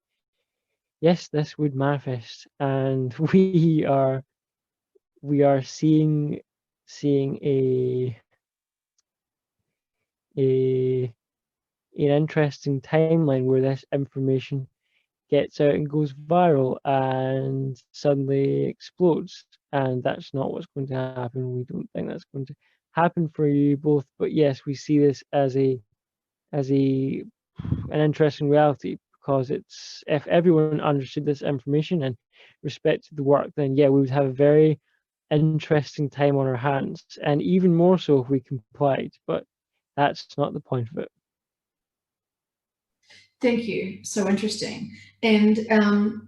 yes, this would manifest, and we are seeing a an interesting timeline where this information gets out and goes viral and suddenly explodes. And that's not what's going to happen. We don't think that's going to happen for you both. But yes, we see this as an interesting reality, because it's, if everyone understood this information and respected the work, then yeah, we would have a very interesting time on our hands, and even more so if we complied. But that's not the point of it. Thank you. So interesting. And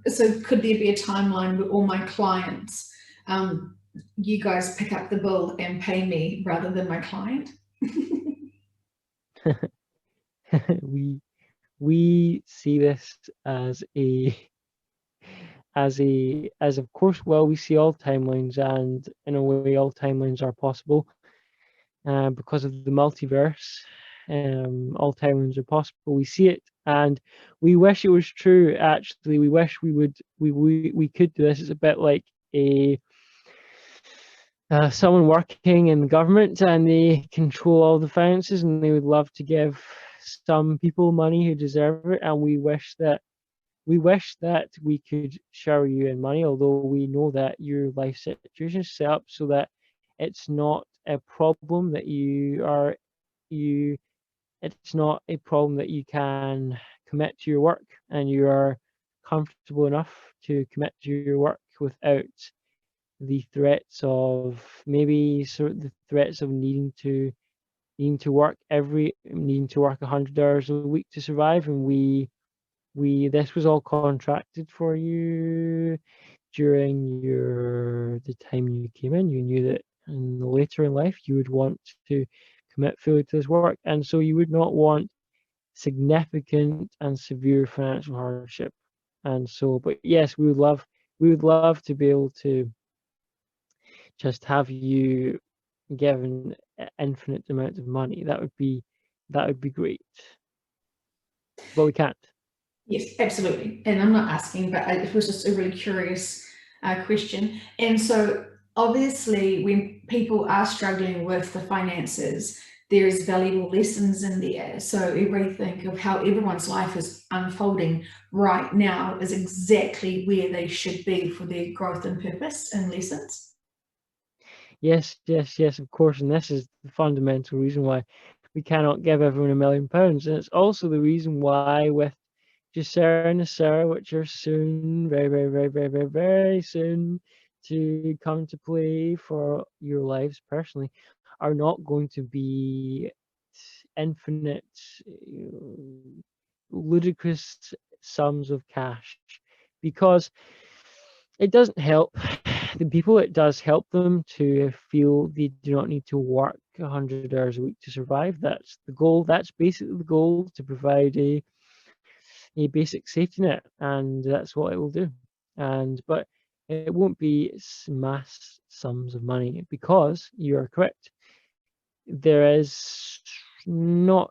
so could there be a timeline where all my clients, you guys pick up the bill and pay me rather than my client? we see this as of course, well, we see all timelines, and in a way all timelines are possible, because of the multiverse. All timelines are possible. We see it, and we wish it was true. Actually, we wish we could do this. It's a bit like a someone working in the government, and they control all the finances, and they would love to give some people money who deserve it, and we wish that we could shower you in money, although we know that your life situation is set up so that it's not a problem that you it's not a problem that you can commit to your work, and you are comfortable enough to commit to your work without the threats of, maybe sort of the threats of needing to work 100 hours a week to survive. And we this was all contracted for you during the time you came in. You knew that later in life you would want to commit fully to this work, and so you would not want significant and severe financial hardship. And so, but yes, we would love to be able to just have you given infinite amount of money. That would be great, but we can't. Yes, absolutely. And I'm not asking, but it was just a really curious question. And so, obviously, when people are struggling with the finances, there's valuable lessons in there. So, everything of how everyone's life is unfolding right now is exactly where they should be for their growth and purpose and lessons. Yes, yes, yes, of course. And this is the fundamental reason why we cannot give everyone £1 million. And it's also the reason why, with Jasera and Nasera, which are soon, very, very, very, very, very, very soon to come to play for your lives personally, are not going to be infinite, ludicrous sums of cash, because it doesn't help the people. It does help them to feel they do not need to work 100 hours a week to survive. That's the goal. That's basically the goal, to provide a basic safety net, and that's what it will do. But it won't be mass sums of money, because you are correct. There is not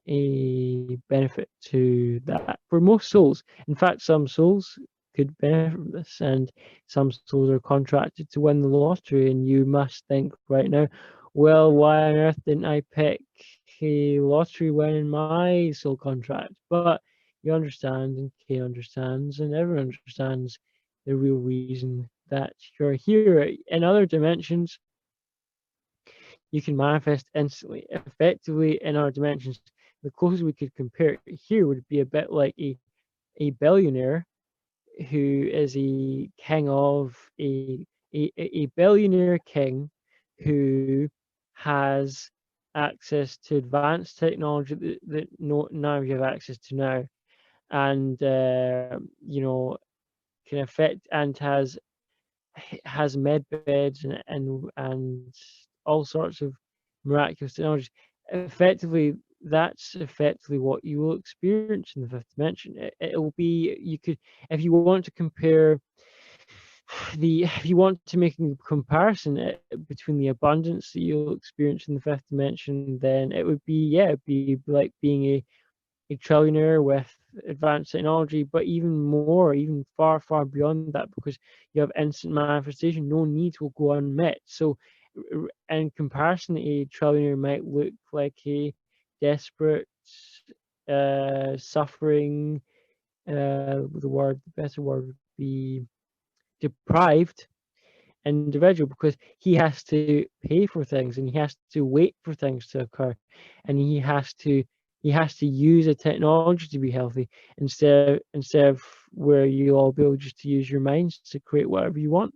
a benefit to that for most souls. In fact, some souls could benefit from this, and some souls are contracted to win the lottery. And you must think right now, well, why on earth didn't I pick a lottery win in my soul contract? But you understand, and Kay understands, and everyone understands the real reason that you're here. In other dimensions, you can manifest instantly, effectively. In our dimensions, the closest we could compare it here would be a bit like a billionaire who is a king of a billionaire king who has access to advanced technology that none of you have access to now, and can affect, and has has med beds and all sorts of miraculous technologies. Effectively, that's effectively what you will experience in the fifth dimension. It'll be, you could, if you want to compare if you want to make a comparison between the abundance that you'll experience in the fifth dimension, then it would be, yeah, it'd be like being a trillionaire with advanced technology, but even more, even far, far beyond that, because you have instant manifestation. No needs will go unmet. So, in comparison, a trillionaire might look like a desperate, suffering. The better word would be deprived individual, because he has to pay for things and he has to wait for things to occur, and he has to use a technology to be healthy, instead of where you all be able just to use your minds to create whatever you want.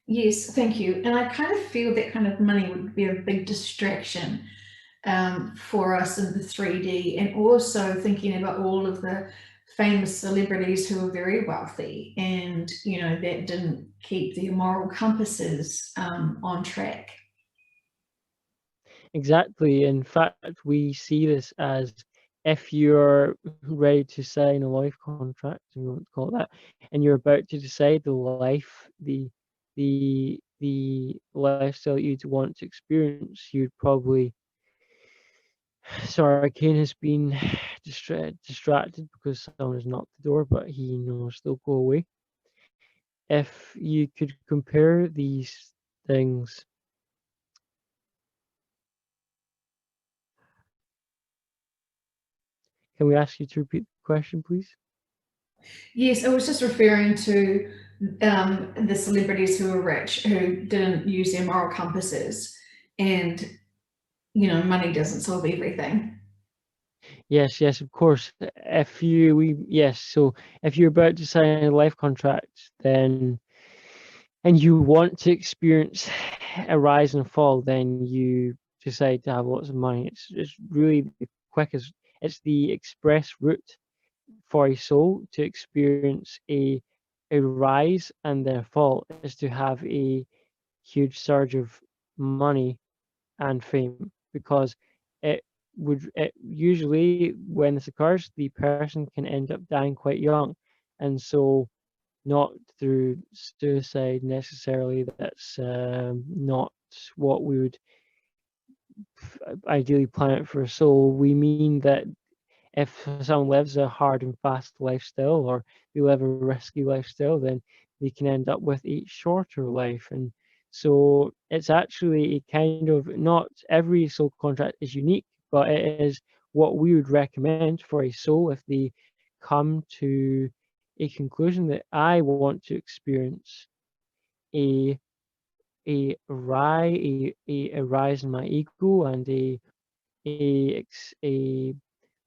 Yes, thank you. And I kind of feel that kind of money would be a big distraction for us in the 3D, and also thinking about all of the famous celebrities who are very wealthy and, that didn't keep their moral compasses on track. Exactly. In fact, we see this as, if you're ready to sign a life contract, if you want to call it that, and you're about to decide the lifestyle you'd want to experience, you'd probably. Sorry, Kane has been distracted because someone has knocked the door, but he knows they'll go away. If you could compare these things, can we ask you to repeat the question, please? Yes, I was just referring to the celebrities who are rich who didn't use their moral compasses, and money doesn't solve everything. Yes, yes, of course. Yes. So if you're about to sign a life contract, then and you want to experience a rise and fall, then you decide to have lots of money. It's really the quickest. It's the express route for a soul to experience a rise and then a fall, is to have a huge surge of money and fame, because it usually, when this occurs, the person can end up dying quite young, and so not through suicide necessarily. That's not what we would ideally plan it for a soul. We mean that if someone lives a hard and fast lifestyle, or they live a risky lifestyle, then they can end up with a shorter life. And so it's actually a kind of, not every soul contract is unique, but it is what we would recommend for a soul if they come to a conclusion that I want to experience a a rise in my ego, and a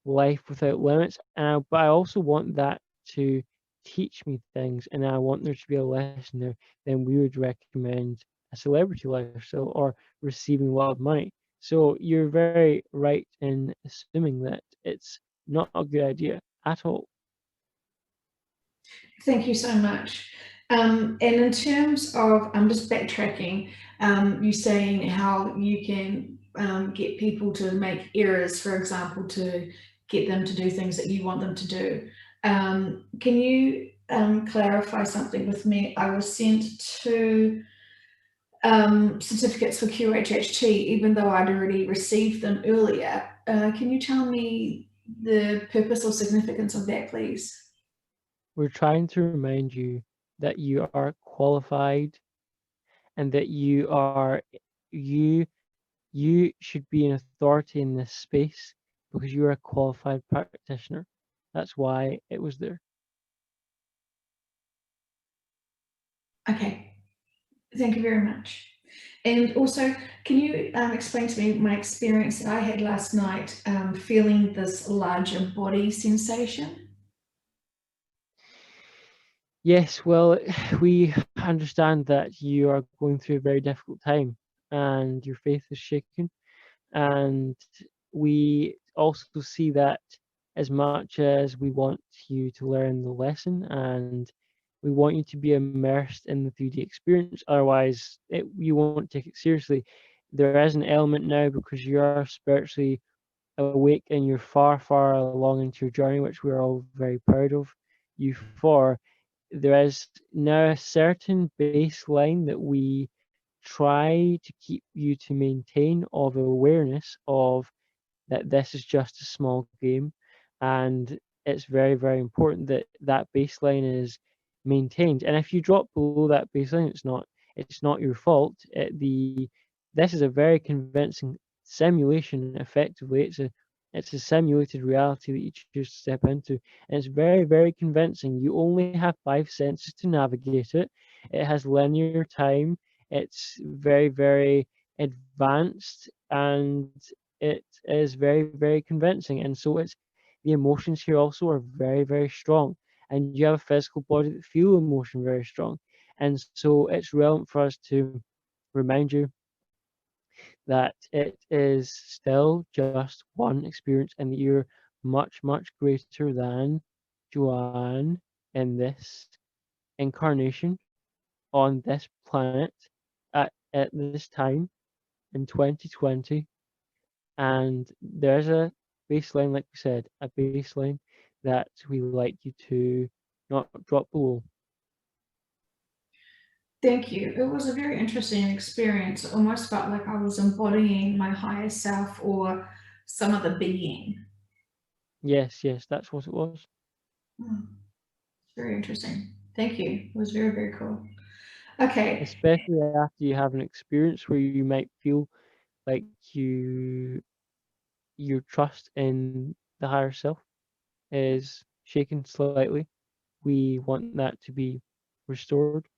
life without limits. But I also want that to teach me things, and I want there to be a lesson there. Then we would recommend a celebrity lifestyle, or receiving a lot of money. So you're very right in assuming that it's not a good idea at all. Thank you so much. And in terms of, I'm just backtracking, you saying how you can get people to make errors, for example, to get them to do things that you want them to do. Can you clarify something with me? I was sent two certificates for QHHT, even though I'd already received them earlier. Can you tell me the purpose or significance of that, please? We're trying to remind you that you are qualified, and that you you should be an authority in this space, because you're a qualified practitioner. That's why it was there. Okay, thank you very much. And also, can you explain to me my experience that I had last night, feeling this larger body sensation? Yes, well, we understand that you are going through a very difficult time, and your faith is shaken. And we also see that as much as we want you to learn the lesson and we want you to be immersed in the 3D experience. Otherwise, you won't take it seriously. There is an element now because you are spiritually awake and you're far, far along into your journey, which we're all very proud of you for. There is now a certain baseline that we try to keep you to maintain of awareness of that this is just a small game, and it's very, very important that that baseline is maintained. And if you drop below that baseline, it's not your fault. This is a very convincing simulation. Effectively, it's a simulated reality that you choose to step into, and it's very, very convincing. You only have five senses to navigate it. It has linear time. It's very, very advanced, and it is very, very convincing. And so it's the emotions here also are very, very strong. And you have a physical body that feel emotion very strong. And so it's relevant for us to remind you that it is still just one experience and that you're much, much greater than Joanne in this incarnation on this planet at this time in 2020. And there's a baseline, like we said, a baseline that we like you to not drop below. Thank you. It was a very interesting experience. It almost felt like I was embodying my higher self or some other being. Yes, yes, that's what it was. Hmm, it's very interesting. Thank you. It was very, very cool. Okay. Especially after you have an experience where you might feel like your trust in the higher self is shaken slightly. We want that to be restored.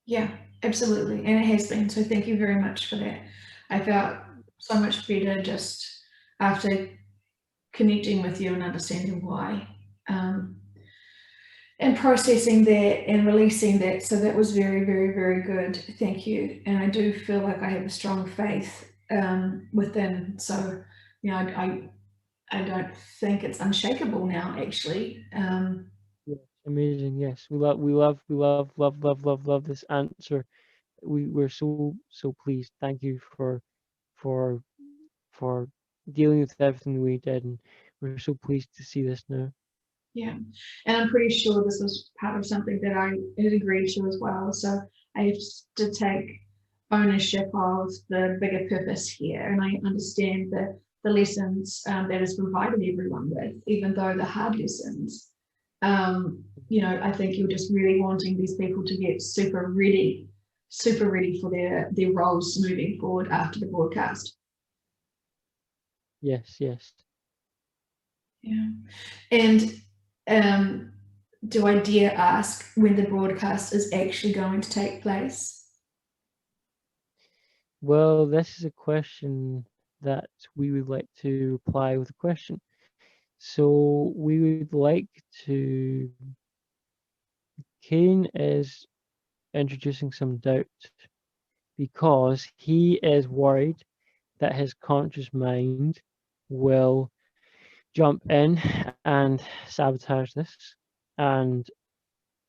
Yeah, absolutely. And it has been. So thank you very much for that. I felt so much better just after connecting with you and understanding why. And processing that and releasing that. So that was very, very, very good. Thank you. And I do feel like I have a strong faith within. So, you know, I don't think it's unshakable now, actually. Yes, amazing. Yes, we love this answer. We're so pleased. Thank you for for dealing with everything we did, and we're so pleased to see this now. Yeah, and I'm pretty sure this was part of something that I had agreed to as well. So I have to take ownership of the bigger purpose here, and I understand the lessons that is provided everyone with, even though the hard lessons. You know, I think you're just really wanting these people to get super ready for their roles moving forward after the broadcast. Yes, yes. Yeah, and um, do I dare ask when the broadcast is actually going to take place? Well, this is a question that we would like to reply with a question. So we would like to. Kane is introducing some doubt because he is worried that his conscious mind will jump in and sabotage this. And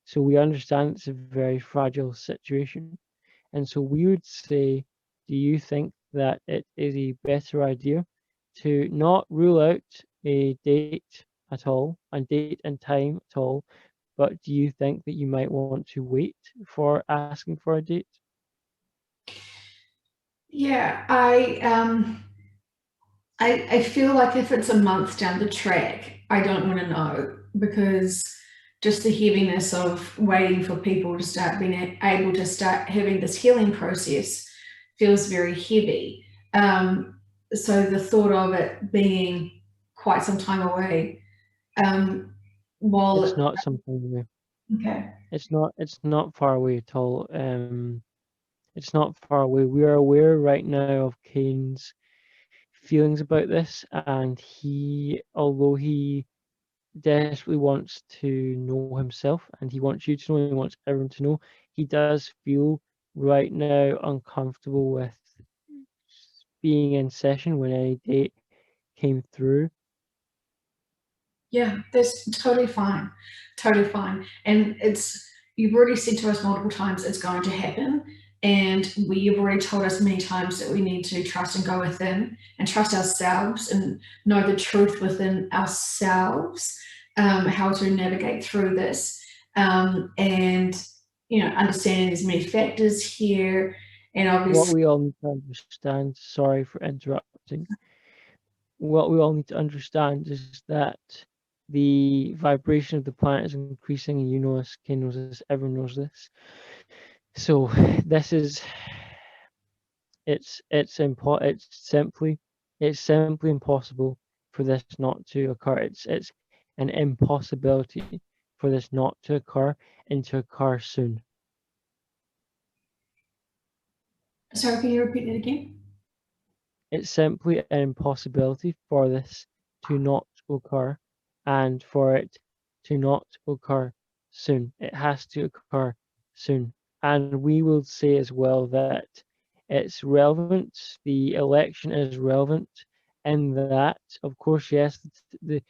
so we understand it's a very fragile situation. And so we would say, do you think that it is a better idea to not rule out a date at all, a date and time at all, but do you think that you might want to wait for asking for a date? Yeah, I feel like if it's a month down the track, I don't want to know because just the heaviness of waiting for people to start being able to start having this healing process feels very heavy. So the thought of it being quite some time away, um, It's while not something okay, it's not far away at all. It's not far away. We are aware right now of Kane's feelings about this, and although he desperately wants to know himself, and he wants you to know, he wants everyone to know, he does feel right now uncomfortable with being in session when any date came through. Yeah, that's totally fine. Totally fine. And you've already said to us multiple times it's going to happen. And you've already told us many times that we need to trust and go within and trust ourselves and know the truth within ourselves, how to navigate through this. And, understanding there's many factors here. And What obviously, we all need to understand, sorry for interrupting, what we all need to understand is that the vibration of the planet is increasing, and you know this, Ken knows this, everyone knows this. So this is it's simply impossible for this not to occur. It's an impossibility for this not to occur and to occur soon. sorry, can you repeat that again? It's simply an impossibility for this to not occur and for it to not occur soon. It has to occur soon. And we will say as well that it's relevant, the election is relevant in that, of course, yes, the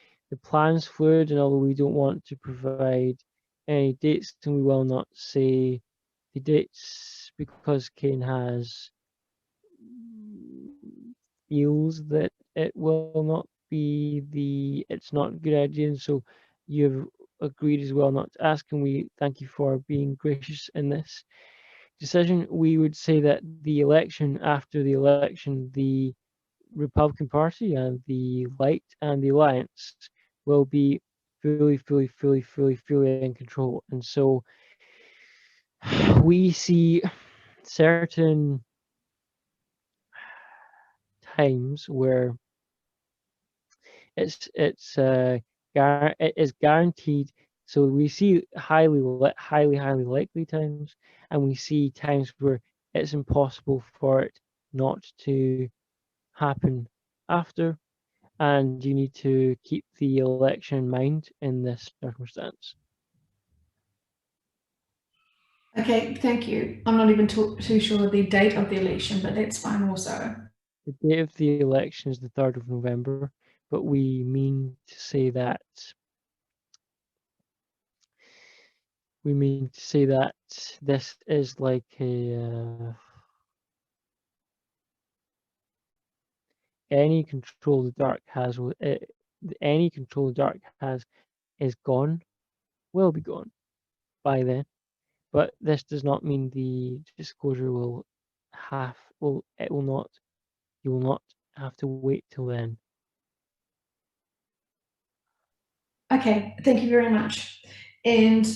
plan's fluid, and although we don't want to provide any dates, and we will not say the dates because Kane has feels that it will not be it's not a good idea, and so you've agreed as well not to ask, and we thank you for being gracious in this decision. We would say that the election, after the election, the Republican Party and the Light and the Alliance will be fully in control, and so we see certain times where it is guaranteed. So we see highly likely times, and we see times where it's impossible for it not to happen after, and you need to keep the election in mind in this circumstance. Okay, thank you. I'm not even too sure the date of the election, but that's fine also. The date of the election is the 3rd of November, but we mean to say that this is like any control the dark has any control the dark has is gone, will be gone by then. But this does not mean the disclosure will not, you will not have to wait till then. Okay, thank you very much. And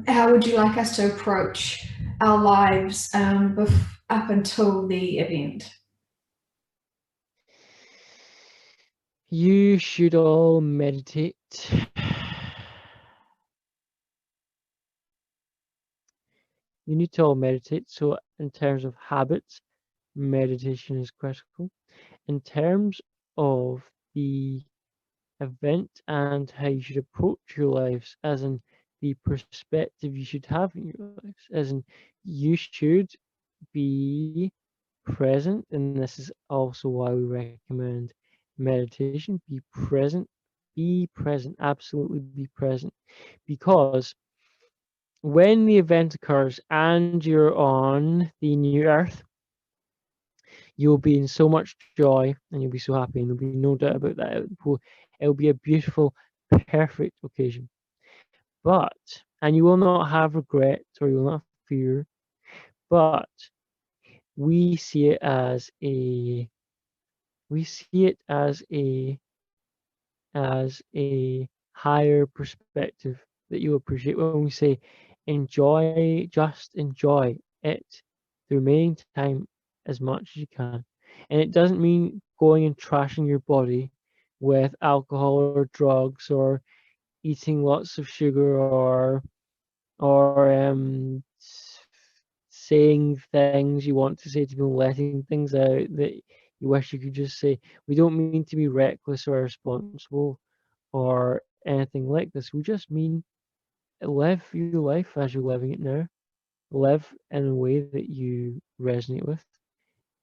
how would you like us to approach our lives up until the event? You should all meditate. You need to all meditate. So in terms of habits, meditation is critical. In terms of the event and how you should approach your lives, as in the perspective you should have in your lives, as in you should be present, and this is also why we recommend meditation. Be present, absolutely be present, because when the event occurs and you're on the new earth, you'll be in so much joy and you'll be so happy, and there'll be no doubt about that. It'll be a beautiful, perfect occasion. But, and you will not have regret or you will not have fear, but we see it as we see it as a higher perspective that you appreciate when we say just enjoy it the remaining time as much as you can. And it doesn't mean going and trashing your body with alcohol or drugs or eating lots of sugar or saying things you want to say to people, letting things out that you wish you could just say. We don't mean to be reckless or irresponsible or anything like this. We just mean live your life as you're living it now. Live in a way that you resonate with.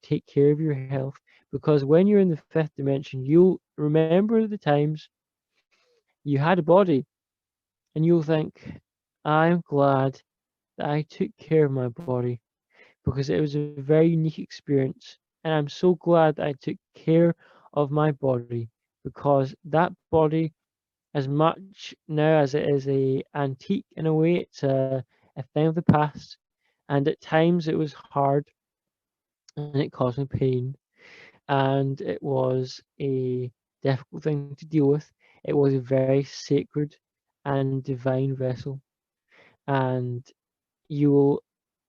Take care of your health, because when you're in the fifth dimension, you'll remember the times you had a body, and you'll think, I'm glad that I took care of my body because it was a very unique experience. And I'm so glad that I took care of my body because that body, as much now as it is a antique in a way, it's a thing of the past. And at times it was hard and it caused me pain and it was a difficult thing to deal with. It was a very sacred and divine vessel. And you will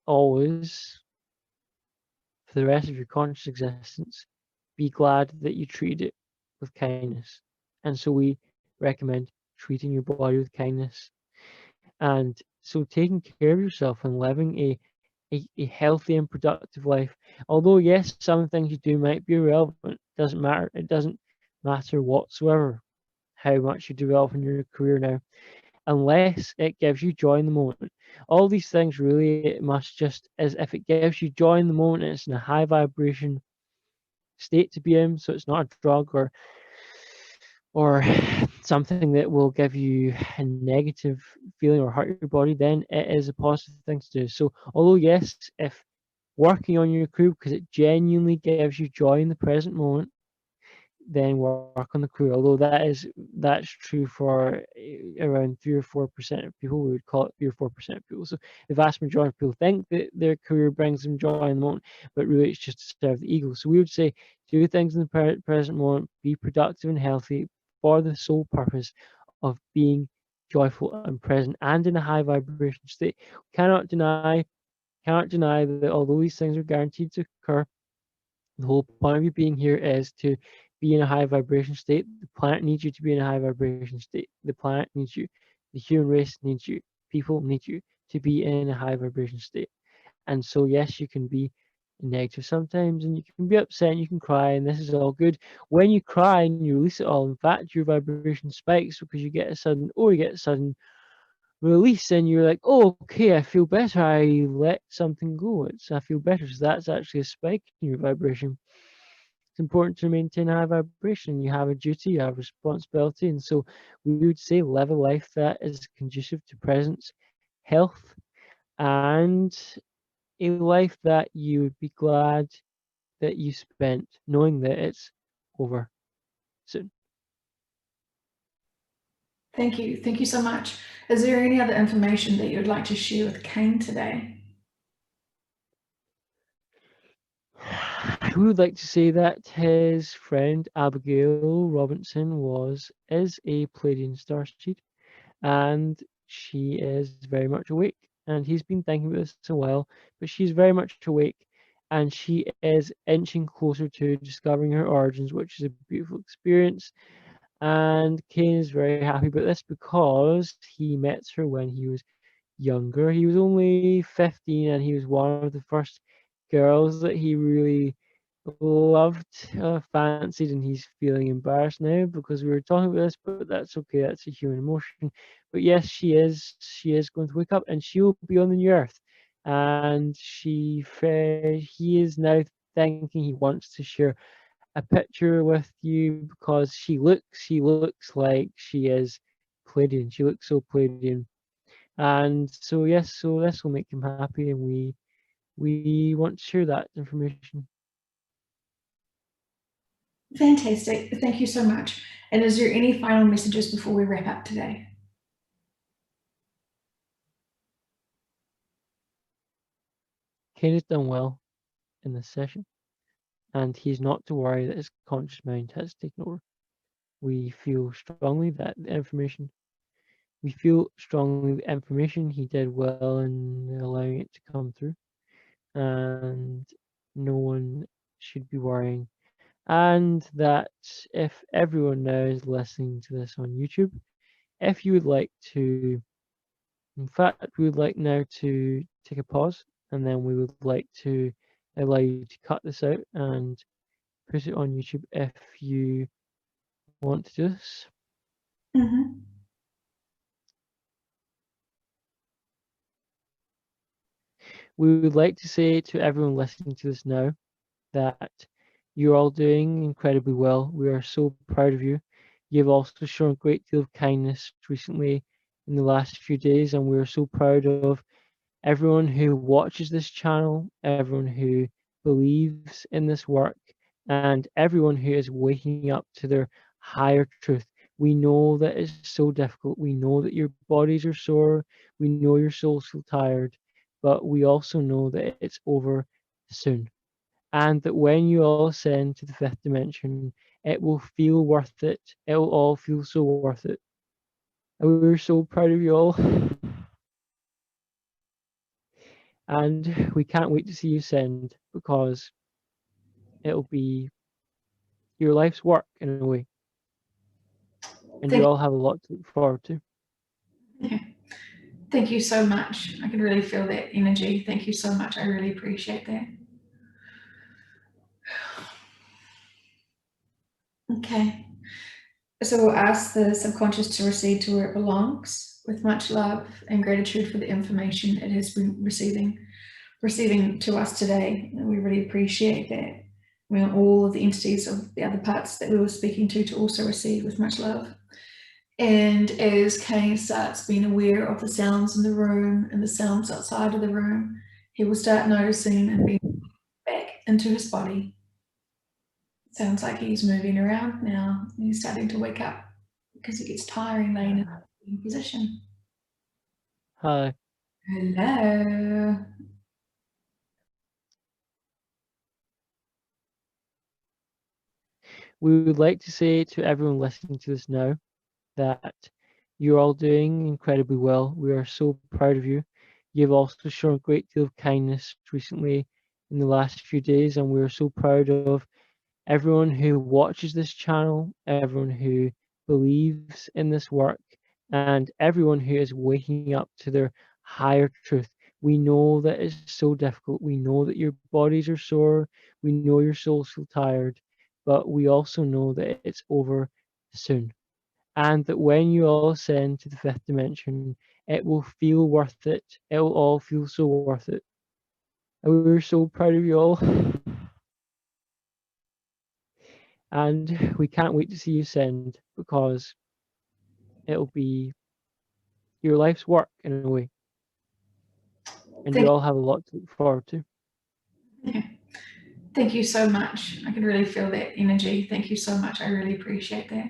always, for the rest of your conscious existence, be glad that you treated it with kindness. And so we recommend treating your body with kindness. And so taking care of yourself and living a healthy and productive life. Although, yes, some things you do might be irrelevant, doesn't matter. It doesn't matter whatsoever how much you develop in your career now, unless it gives you joy in the moment. All these things really it must just as if it gives you joy in the moment and it's in a high vibration state to be in, so it's not a drug or something that will give you a negative feeling or hurt your body, then it is a positive thing to do. So although yes, if working on your crew because it genuinely gives you joy in the present moment, then work on the crew. Although that's true for around 3 or 4% of people. We would call it 3 or 4% of people. So the vast majority of people think that their career brings them joy in the moment, but really it's just to serve the ego. So we would say do things in the present moment, be productive and healthy for the sole purpose of being joyful and present and in a high vibration state. Cannot deny cannot deny that although these things are guaranteed to occur, the whole point of you being here is to be in a high vibration state. The planet needs you to be in a high vibration state. The planet needs you. The human race needs you. People need you to be in a high vibration state. And so, yes, you can be negative sometimes and you can be upset and you can cry, and this is all good. When you cry and you release it all, in fact, your vibration spikes because you get a sudden release and you're like, oh, okay, I feel better. I let something go. I feel better. So that's actually a spike in your vibration. It's important to maintain high vibration. You have a duty, you have responsibility, and so we would say live a life that is conducive to presence, health, and a life that you would be glad that you spent knowing that it's over soon. Thank you. Thank you so much. Is there any other information that you would like to share with Kane today? We would like to say that his friend Abigail Robinson is a Pleiadian starseed, and she is very much awake. And he's been thinking about this a while, but she's very much awake, and she is inching closer to discovering her origins, which is a beautiful experience. And Kane is very happy about this because he met her when he was younger. He was only 15 and he was one of the first girls that he really loved, fancied, and he's feeling embarrassed now because we were talking about this, but that's okay, that's a human emotion. But yes, she is going to wake up and she will be on the new earth. And he is now thinking he wants to share a picture with you because she looks like she is Pleiadian. She looks so Pleiadian. And so yes, so this will make him happy, and we want to share that information. Fantastic. Thank you so much. And is there any final messages before we wrap up today? Kane has done well in this session, and he's not to worry that his conscious mind has taken over. We feel strongly that the information he did well in allowing it to come through, and no one should be worrying. And that if everyone now is listening to this on YouTube, if you would like to, in fact, we would like now to take a pause, and then we would like to allow you to cut this out and put it on YouTube if you want to do this. Mm-hmm. We would like to say to everyone listening to this now that you're all doing incredibly well. We are so proud of you. You've also shown a great deal of kindness recently in the last few days, and we're so proud of everyone who watches this channel, everyone who believes in this work, and everyone who is waking up to their higher truth. We know that it's so difficult. We know that your bodies are sore. We know your souls feel tired, but we also know that it's over soon. And that when you all ascend to the fifth dimension, it will feel worth it. It will all feel so worth it. And we're so proud of you all. And we can't wait to see you send, because it'll be your life's work in a way, and you Thank, all have a lot to look forward to. yeah. Thank you so much. I can really feel that energy. Thank you so much. I really appreciate that. Okay. So we'll ask the subconscious to recede to where it belongs with much love and gratitude for the information it has been receiving to us today. And we really appreciate that. We want all of the entities of the other parts that we were speaking to also receive with much love. And as Kane starts being aware of the sounds in the room and the sounds outside of the room, he will start noticing and being back into his body. Sounds like he's moving around now. He's starting to wake up because it gets tiring laying in position. Hi. Hello. We would like to say to everyone listening to this now that you're all doing incredibly well. We are so proud of you. You've also shown a great deal of kindness recently in the last few days, and we're so proud of everyone who watches this channel, everyone who believes in this work, and everyone who is waking up to their higher truth. We know that it's so difficult. We know that your bodies are sore. We know your souls feel tired, but we also know that it's over soon. And that when you all ascend to the fifth dimension, it will feel worth it. It will all feel so worth it. And we're so proud of you all. And we can't wait to see you send, because it'll be your life's work in a way, and you Thank, all have a lot to look forward to. thank you so much. I can really feel that energy. Thank you so much. I really appreciate that.